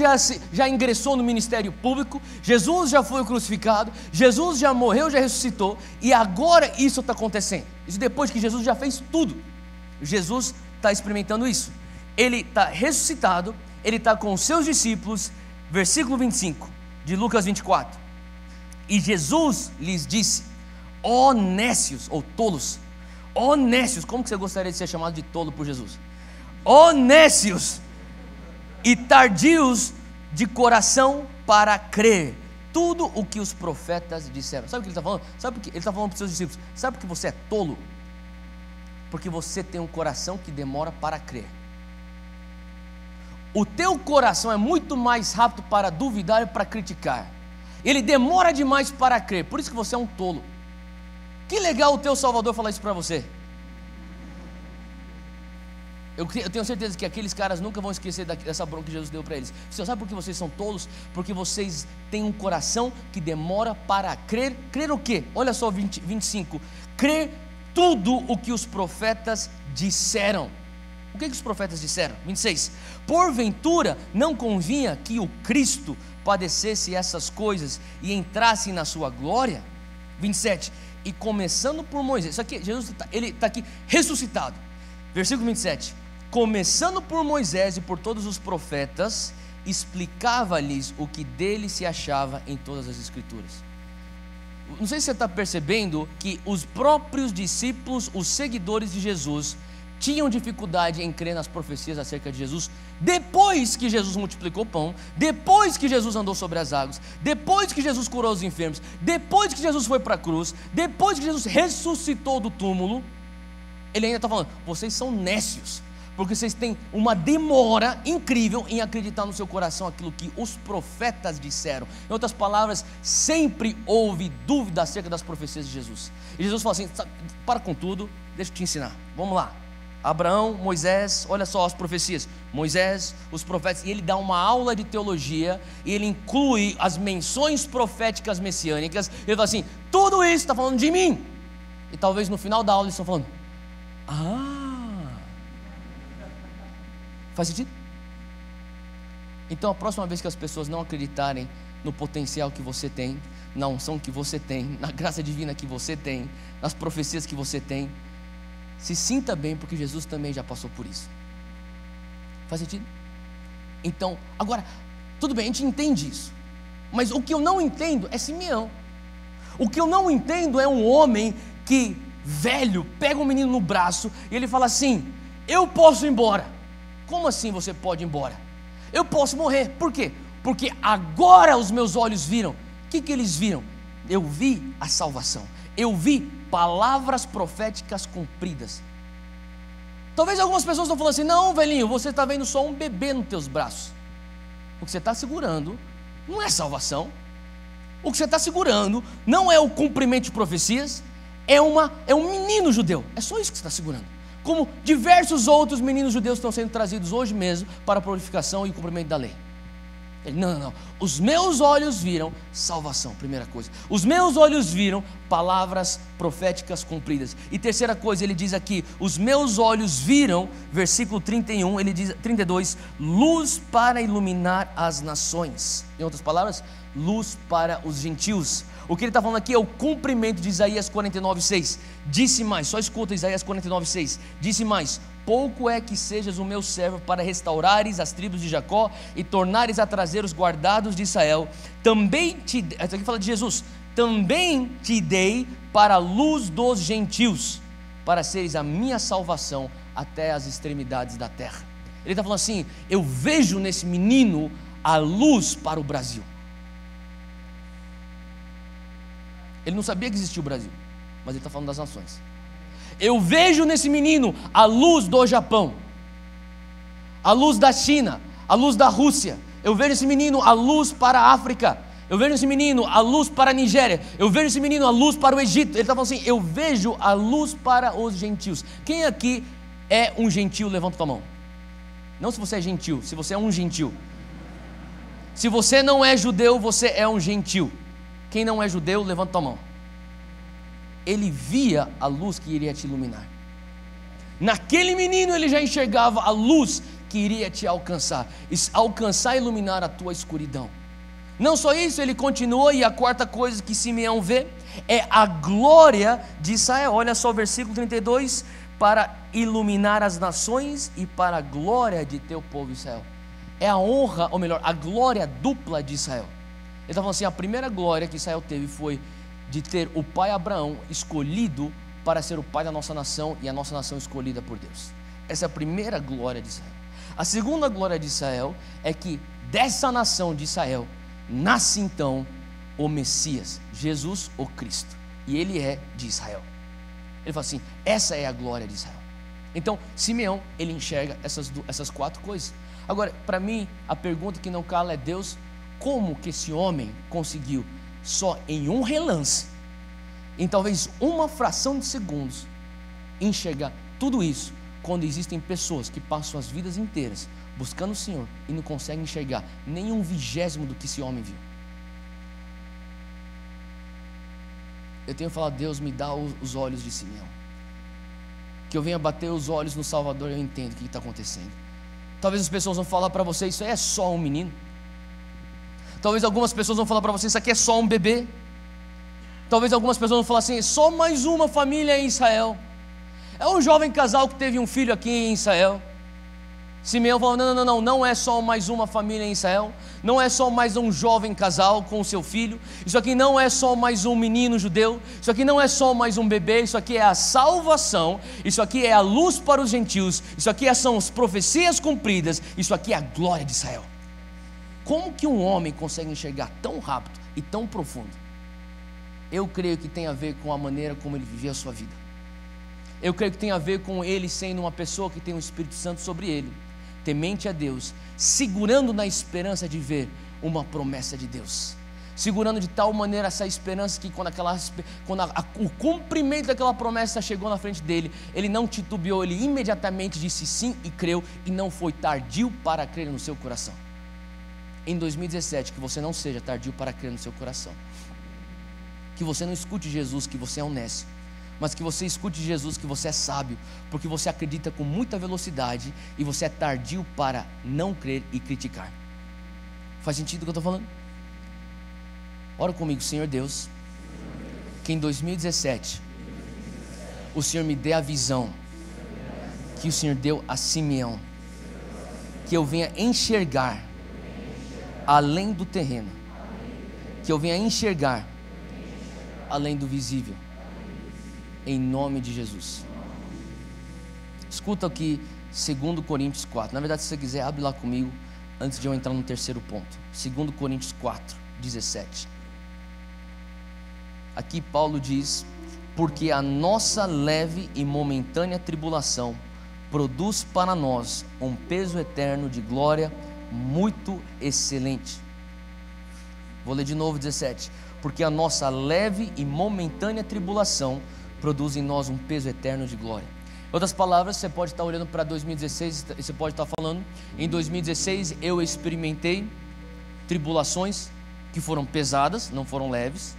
já ingressou no ministério público, Jesus já foi crucificado, Jesus já morreu, já ressuscitou, e agora isso está acontecendo. Isso depois que Jesus já fez tudo. Jesus está experimentando isso. Ele está ressuscitado, ele está com os seus discípulos, versículo 25 de Lucas 24. E Jesus lhes disse: ó nécios, ou tolos, ó nécios. Como que você gostaria de ser chamado de tolo por Jesus? Ó nécios e tardios de coração para crer tudo o que os profetas disseram. Sabe o que ele está falando? Sabe o que ele está falando para os seus discípulos? Sabe por que você é tolo? Porque você tem um coração que demora para crer. O teu coração é muito mais rápido para duvidar e para criticar. Ele demora demais para crer. Por isso que você é um tolo. Que legal o teu Salvador falar isso para você. Eu tenho certeza que aqueles caras nunca vão esquecer dessa bronca que Jesus deu para eles. Você sabe por que vocês são tolos? Porque vocês têm um coração que demora para crer. Crer o quê? Olha só 25. Crer tudo o que os profetas disseram. O que os profetas disseram? 26. Porventura não convinha que o Cristo padecesse essas coisas e entrasse na sua glória? 27. E começando por Moisés. Isso aqui, Jesus ele está aqui ressuscitado. Versículo 27. Começando por Moisés e por todos os profetas, explicava-lhes o que dele se achava em todas as escrituras. Não sei se você está percebendo que os próprios discípulos, os seguidores de Jesus, tinham dificuldade em crer nas profecias acerca de Jesus, depois que Jesus multiplicou o pão, depois que Jesus andou sobre as águas, depois que Jesus curou os enfermos, depois que Jesus foi para a cruz, depois que Jesus ressuscitou do túmulo. Ele ainda está falando: vocês são nécios, porque vocês têm uma demora incrível em acreditar no seu coração aquilo que os profetas disseram. Em outras palavras, sempre houve dúvida acerca das profecias de Jesus. E Jesus fala assim: para com tudo, deixa eu te ensinar, vamos lá. Abraão, Moisés, olha só as profecias, Moisés, os profetas, e ele dá uma aula de teologia, e ele inclui as menções proféticas messiânicas. Ele fala assim: tudo isso está falando de mim. E talvez no final da aula eles estão falando: faz sentido? Então a próxima vez que as pessoas não acreditarem no potencial que você tem, na unção que você tem, na graça divina que você tem, nas profecias que você tem, se sinta bem, porque Jesus também já passou por isso. Faz sentido? Então, agora, tudo bem, a gente entende isso, mas o que eu não entendo é Simeão. O que eu não entendo é um homem que, velho, pega um menino no braço e ele fala assim: eu posso ir embora. Como assim você pode ir embora? Eu posso morrer. Por quê? Porque agora os meus olhos viram. O que eles viram? Eu vi a salvação. Eu vi palavras proféticas cumpridas. Talvez algumas pessoas estão falando assim: não, velhinho, você está vendo só um bebê nos teus braços. O que você está segurando não é salvação. O que você está segurando não é o cumprimento de profecias. É um menino judeu. É só isso que você está segurando. Como diversos outros meninos judeus estão sendo trazidos hoje mesmo para a purificação e cumprimento da lei. Ele: não. Os meus olhos viram salvação, primeira coisa. Os meus olhos viram palavras proféticas cumpridas. E terceira coisa, ele diz aqui: os meus olhos viram, versículo 31, ele diz, 32, luz para iluminar as nações. Em outras palavras, luz para os gentios. O que ele está falando aqui é o cumprimento de Isaías 49:6. Disse mais, só escuta Isaías 49:6. Disse mais: pouco é que sejas o meu servo para restaurares as tribos de Jacó e tornares a trazer os guardados de Israel. Também te, isso aqui fala de Jesus, também te dei para a luz dos gentios, para seres a minha salvação até as extremidades da terra. Ele está falando assim: eu vejo nesse menino a luz para o Brasil. Ele não sabia que existia o Brasil, mas ele está falando das nações. Eu vejo nesse menino a luz do Japão, a luz da China, a luz da Rússia. Eu vejo esse menino a luz para a África. Eu vejo esse menino a luz para a Nigéria. Eu vejo esse menino a luz para o Egito. Ele está falando assim: eu vejo a luz para os gentios. Quem aqui é um gentio? Levanta tua mão. Não se você é gentil, se você é um gentil. Se você não é judeu, você é um gentil. Quem não é judeu, levanta tua mão. Ele via a luz que iria te iluminar. Naquele menino ele já enxergava a luz que iria te alcançar e iluminar a tua escuridão. Não só isso, ele continua, e a quarta coisa que Simeão vê é a glória de Israel. Olha só o versículo 32, para iluminar as nações e para a glória de teu povo Israel. É a honra, ou melhor, a glória dupla de Israel. Ele está falando assim, a primeira glória que Israel teve foi de ter o pai Abraão escolhido para ser o pai da nossa nação, e a nossa nação escolhida por Deus. Essa é a primeira glória de Israel. A segunda glória de Israel é que dessa nação de Israel nasce então o Messias, Jesus, o Cristo, e ele é de Israel. Ele fala assim, essa é a glória de Israel. Então Simeão, ele enxerga essas quatro coisas. Agora, para mim, a pergunta que não cala é, Deus, como que esse homem conseguiu só em um relance, em talvez uma fração de segundos, enxergar tudo isso, quando existem pessoas que passam suas vidas inteiras buscando o Senhor e não conseguem enxergar nem 1/20 do que esse homem viu? Eu tenho falado, Deus, me dá os olhos de Simeão, que eu venha bater os olhos no Salvador e eu entendo o que está acontecendo. Talvez as pessoas vão falar para você, isso aí é só um menino. Talvez algumas pessoas vão falar para você, isso aqui é só um bebê. Talvez algumas pessoas vão falar assim, só mais uma família em Israel. É um jovem casal que teve um filho aqui em Israel. Simeão falou, não é só mais uma família em Israel. Não é só mais um jovem casal com o seu filho. Isso aqui não é só mais um menino judeu. Isso aqui não é só mais um bebê. Isso aqui é a salvação. Isso aqui é a luz para os gentios. Isso aqui são as profecias cumpridas. Isso aqui é a glória de Israel. Como que um homem consegue enxergar tão rápido e tão profundo? Eu creio que tem a ver com a maneira como ele vivia a sua vida. Eu creio que tem a ver com ele sendo uma pessoa que tem o Espírito Santo sobre ele, temente a Deus, segurando na esperança de ver uma promessa de Deus, segurando de tal maneira essa esperança que quando o cumprimento daquela promessa chegou na frente dele, ele não titubeou, ele imediatamente disse sim e creu, e não foi tardio para crer no seu coração. Em 2017, que você não seja tardio para crer no seu coração, que você não escute Jesus que você é um nécio, mas que você escute Jesus que você é sábio, porque você acredita com muita velocidade e você é tardio para não crer e criticar. Faz sentido o que eu estou falando? Ora comigo, Senhor Deus, que em 2017 o Senhor me dê a visão que o Senhor deu a Simeão, que eu venha enxergar além do terreno, que eu venha enxergar além do visível, em nome de Jesus. Escuta aqui 2 Coríntios 4. Na verdade, se você quiser, abre lá comigo antes de eu entrar no terceiro ponto. 2 Coríntios 4, 17. Aqui Paulo diz, porque a nossa leve e momentânea tribulação produz para nós um peso eterno de glória muito excelente. Vou ler de novo 17. Porque a nossa leve e momentânea tribulação produz em nós um peso eterno de glória. Em outras palavras, você pode estar olhando para 2016 e você pode estar falando, em 2016 eu experimentei tribulações que foram pesadas, não foram leves,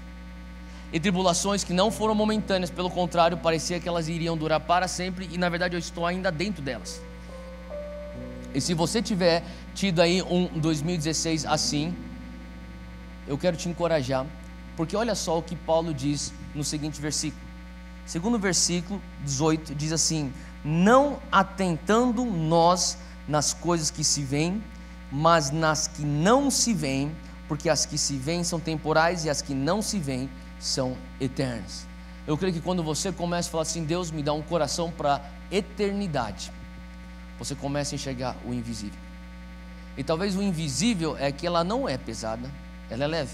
e tribulações que não foram momentâneas, pelo contrário, parecia que elas iriam durar para sempre, e na verdade eu estou ainda dentro delas. E se você tiver tido aí um 2016 assim, eu quero te encorajar, porque olha só o que Paulo diz no seguinte versículo. Segundo versículo 18 diz assim: não atentando nós nas coisas que se veem, mas nas que não se veem, porque as que se veem são temporais e as que não se veem são eternas. Eu creio que quando você começa a falar assim, Deus me dá um coração para eternidade, você começa a enxergar o invisível. E talvez o invisível é que ela não é pesada, ela é leve.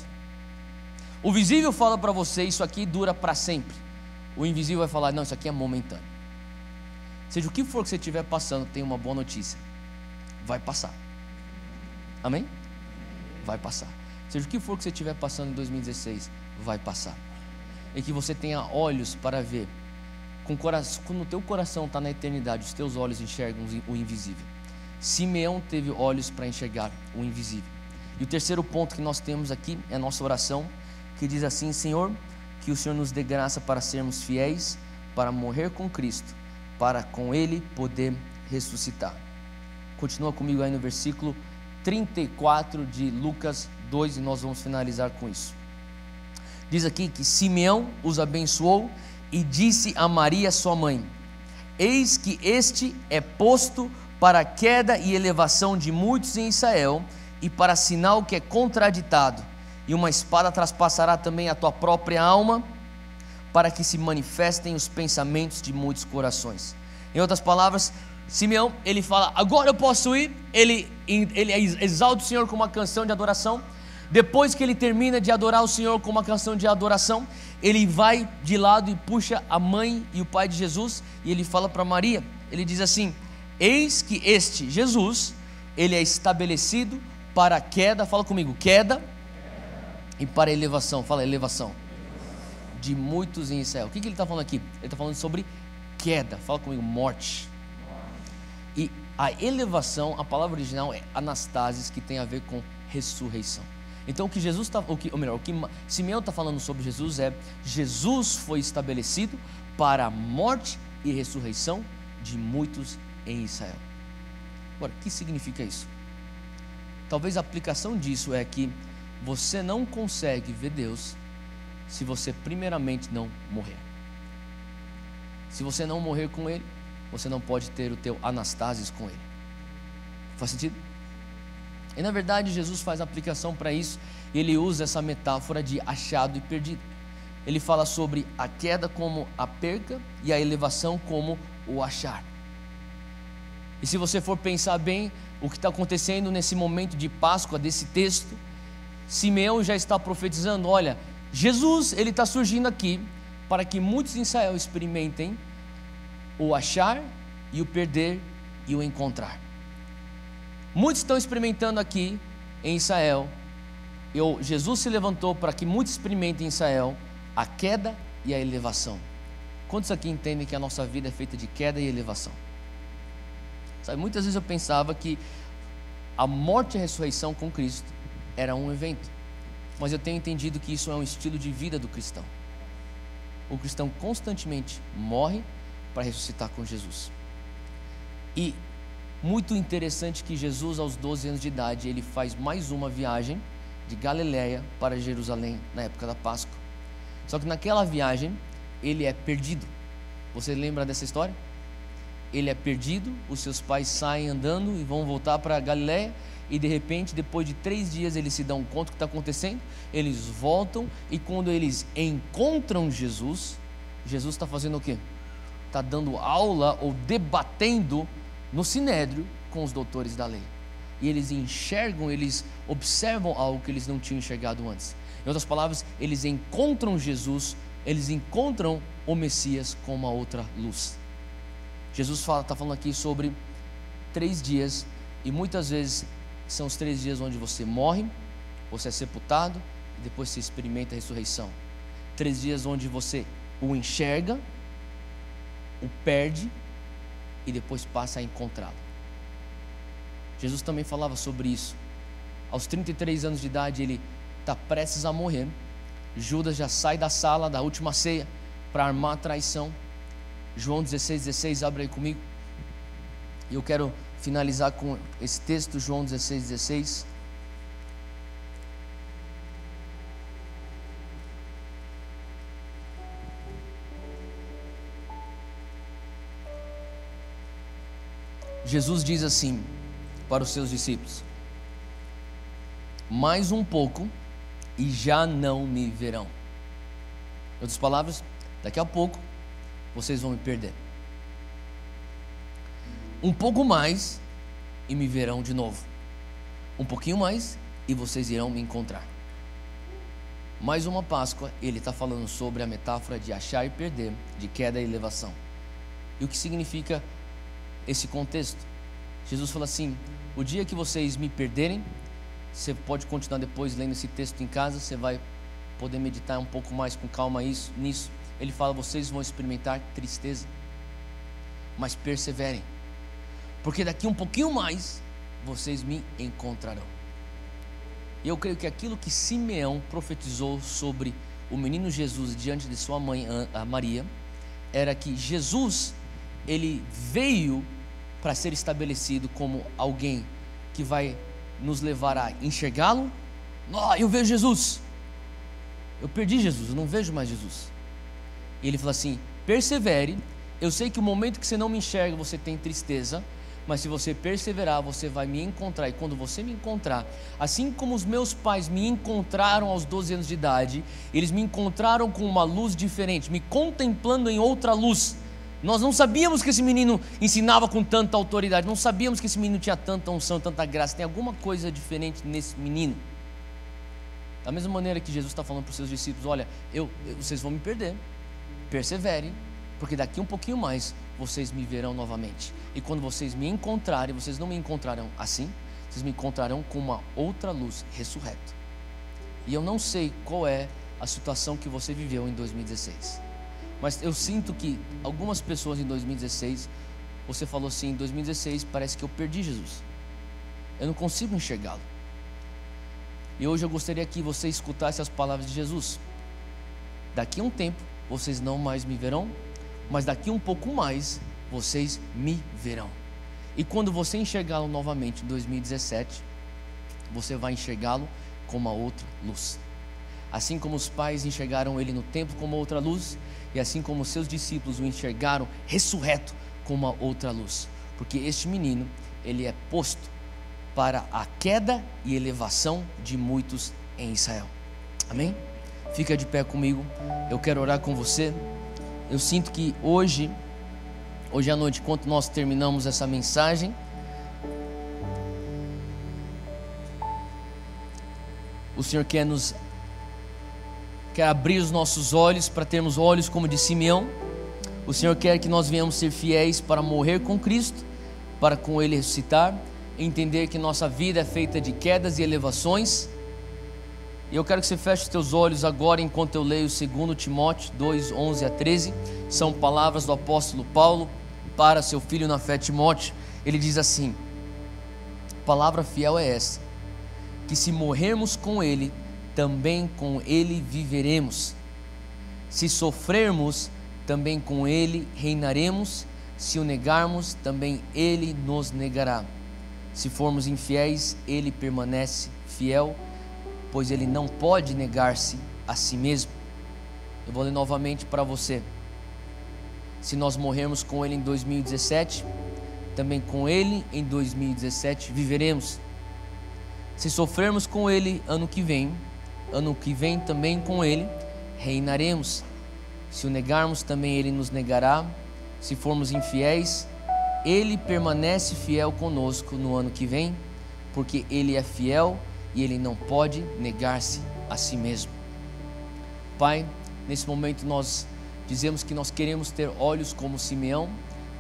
O visível fala para você, isso aqui dura para sempre. O invisível vai falar, não, isso aqui é momentâneo. Seja o que for que você estiver passando, tem uma boa notícia: vai passar. Amém? Vai passar. Seja o que for que você estiver passando em 2016, vai passar. E que você tenha olhos para ver. Quando o teu coração está na eternidade, os teus olhos enxergam o invisível. Simeão teve olhos para enxergar o invisível. E o terceiro ponto que nós temos aqui é a nossa oração, que diz assim: Senhor, que o Senhor nos dê graça para sermos fiéis, para morrer com Cristo, para com ele poder ressuscitar. Continua comigo aí no versículo 34 de Lucas 2 e nós vamos finalizar com isso. Diz aqui que Simeão os abençoou e disse a Maria sua mãe: eis que este é posto para a queda e elevação de muitos em Israel, e para sinal que é contraditado, e uma espada traspassará também a tua própria alma, para que se manifestem os pensamentos de muitos corações. Em outras palavras, Simeão, ele fala: agora eu posso ir. Ele exalta o Senhor com uma canção de adoração. Depois que ele termina de adorar o Senhor com uma canção de adoração, ele vai de lado e puxa a mãe e o pai de Jesus, e ele fala para Maria, ele diz assim: eis que este Jesus, ele é estabelecido para a queda, fala comigo, queda, e para a elevação, fala elevação, de muitos em Israel. O que ele está falando aqui? Ele está falando sobre queda, fala comigo, morte. E a elevação, a palavra original é anastasis, que tem a ver com ressurreição. Então o que Simeão está falando sobre Jesus é: Jesus foi estabelecido para a morte e ressurreição de muitos em Israel. Agora, o que significa isso? Talvez a aplicação disso é que você não consegue ver Deus se você primeiramente não morrer. Se você não morrer com Ele, você não pode ter o teu anastasis com Ele. Faz sentido? E na verdade Jesus faz aplicação para isso. Ele usa essa metáfora de achado e perdido. Ele fala sobre a queda como a perca e a elevação como o achar. E se você for pensar bem o que está acontecendo nesse momento de Páscoa, desse texto, Simeão já está profetizando: olha, Jesus, ele está surgindo aqui para que muitos em Israel experimentem o achar e o perder e o encontrar. Muitos estão experimentando aqui em Israel. Jesus se levantou para que muitos experimentem em Israel a queda e a elevação. Quantos aqui entendem que a nossa vida é feita de queda e elevação? Sabe, muitas vezes eu pensava que a morte e a ressurreição com Cristo era um evento, mas eu tenho entendido que isso é um estilo de vida do cristão. O cristão constantemente morre para ressuscitar com Jesus. E muito interessante que Jesus, aos 12 anos de idade, ele faz mais uma viagem de Galileia para Jerusalém na época da Páscoa. Só que naquela viagem ele é perdido. Você lembra dessa história? Ele é perdido, os seus pais saem andando e vão voltar para Galileia, e de repente, depois de 3 dias, eles se dão conta do que está acontecendo. Eles voltam, e quando eles encontram Jesus, Jesus está fazendo o quê? Está dando aula ou debatendo no sinédrio com os doutores da lei. E eles enxergam, eles observam algo que eles não tinham enxergado antes. Em outras palavras, eles encontram Jesus, eles encontram o Messias com uma outra luz. Jesus está falando aqui sobre 3 dias, e muitas vezes são os 3 dias onde você morre, você é sepultado, e depois você experimenta a ressurreição. 3 dias onde você o enxerga, o perde, e depois passa a encontrá-lo. Jesus também falava sobre isso. Aos 33 anos de idade, ele está prestes a morrer. Judas já sai da sala da última ceia para armar a traição. João 16,16, abre aí comigo. E eu quero finalizar com esse texto, João 16,16. Jesus diz assim para os seus discípulos: mais um pouco e já não me verão. Em outras palavras, daqui a pouco vocês vão me perder. Um pouco mais e me verão de novo. Um pouquinho mais e vocês irão me encontrar. Mais uma Páscoa, ele está falando sobre a metáfora de achar e perder, de queda e elevação. E o que significa esse contexto? Jesus fala assim: o dia que vocês me perderem, você pode continuar depois lendo esse texto em casa, você vai poder meditar um pouco mais com calma nisso. Ele fala: vocês vão experimentar tristeza, mas perseverem, porque daqui um pouquinho mais vocês me encontrarão. E eu creio que aquilo que Simeão profetizou sobre o menino Jesus diante de sua mãe, a Maria, era que Jesus, ele veio para ser estabelecido como alguém que vai nos levar a enxergá-lo. Eu vejo Jesus, eu perdi Jesus, eu não vejo mais Jesus. E ele fala assim: persevere. Eu sei que o momento que você não me enxerga, você tem tristeza, mas se você perseverar, você vai me encontrar. E quando você me encontrar, assim como os meus pais me encontraram aos 12 anos de idade, eles me encontraram com uma luz diferente, me contemplando em outra luz. Nós não sabíamos que esse menino ensinava com tanta autoridade, não sabíamos que esse menino tinha tanta unção, tanta graça. Tem alguma coisa diferente nesse menino. Da mesma maneira que Jesus está falando para os seus discípulos: olha, vocês vão me perder, perseverem, porque daqui um pouquinho mais vocês me verão novamente. E quando vocês me encontrarem, vocês não me encontrarão assim, vocês me encontrarão com uma outra luz, ressurreto. E eu não sei qual é a situação que você viveu em 2016, mas eu sinto que algumas pessoas em 2016, você falou assim: em 2016 parece que eu perdi Jesus, eu não consigo enxergá-lo. E hoje eu gostaria que você escutasse as palavras de Jesus: daqui a um tempo vocês não mais me verão, mas daqui um pouco mais vocês me verão. E quando você enxergá-lo novamente em 2017, você vai enxergá-lo com uma outra luz. Assim como os pais enxergaram ele no templo com uma outra luz, e assim como os seus discípulos o enxergaram ressurreto com uma outra luz. Porque este menino, ele é posto para a queda e elevação de muitos em Israel. Amém? Fica de pé comigo, eu quero orar com você. Eu sinto que hoje à noite, enquanto nós terminamos essa mensagem, o Senhor quer abrir os nossos olhos para termos olhos como de Simeão. O Senhor quer que nós venhamos ser fiéis para morrer com Cristo, para com Ele ressuscitar, entender que nossa vida é feita de quedas e elevações. E eu quero que você feche os teus olhos agora enquanto eu leio 2 Timóteo 2, 11 a 13. São palavras do apóstolo Paulo para seu filho na fé Timóteo. Ele diz assim: palavra fiel é essa, que se morrermos com Ele, também com Ele viveremos. Se sofrermos, também com Ele reinaremos. Se o negarmos, também Ele nos negará. Se formos infiéis, Ele permanece fiel, pois Ele não pode negar-se a si mesmo. Eu vou ler novamente para você. Se nós morrermos com Ele em 2017, também com Ele em 2017 viveremos. Se sofrermos com Ele ano que vem também com Ele reinaremos. Se o negarmos, também Ele nos negará. Se formos infiéis, Ele permanece fiel conosco no ano que vem, porque Ele é fiel e Ele não pode negar-se a si mesmo. Pai, nesse momento nós dizemos que nós queremos ter olhos como Simeão,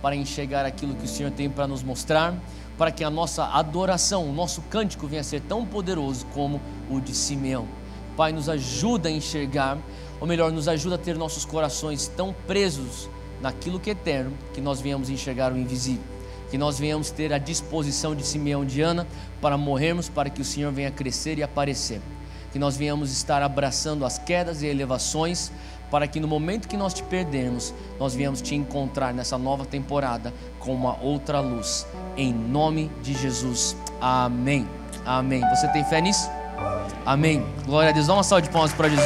para enxergar aquilo que o Senhor tem para nos mostrar, para que a nossa adoração, o nosso cântico venha a ser tão poderoso como o de Simeão. Pai, nos ajuda a enxergar, ou melhor, nos ajuda a ter nossos corações tão presos naquilo que é eterno, que nós venhamos enxergar o invisível, que nós venhamos ter a disposição de Simeão, de Ana, para morrermos, para que o Senhor venha crescer e aparecer, que nós venhamos estar abraçando as quedas e elevações, para que no momento que nós te perdermos, nós venhamos te encontrar nessa nova temporada com uma outra luz, em nome de Jesus, amém, amém. Você tem fé nisso? Amém, glória a Deus. Dá uma salva de palmas para Jesus.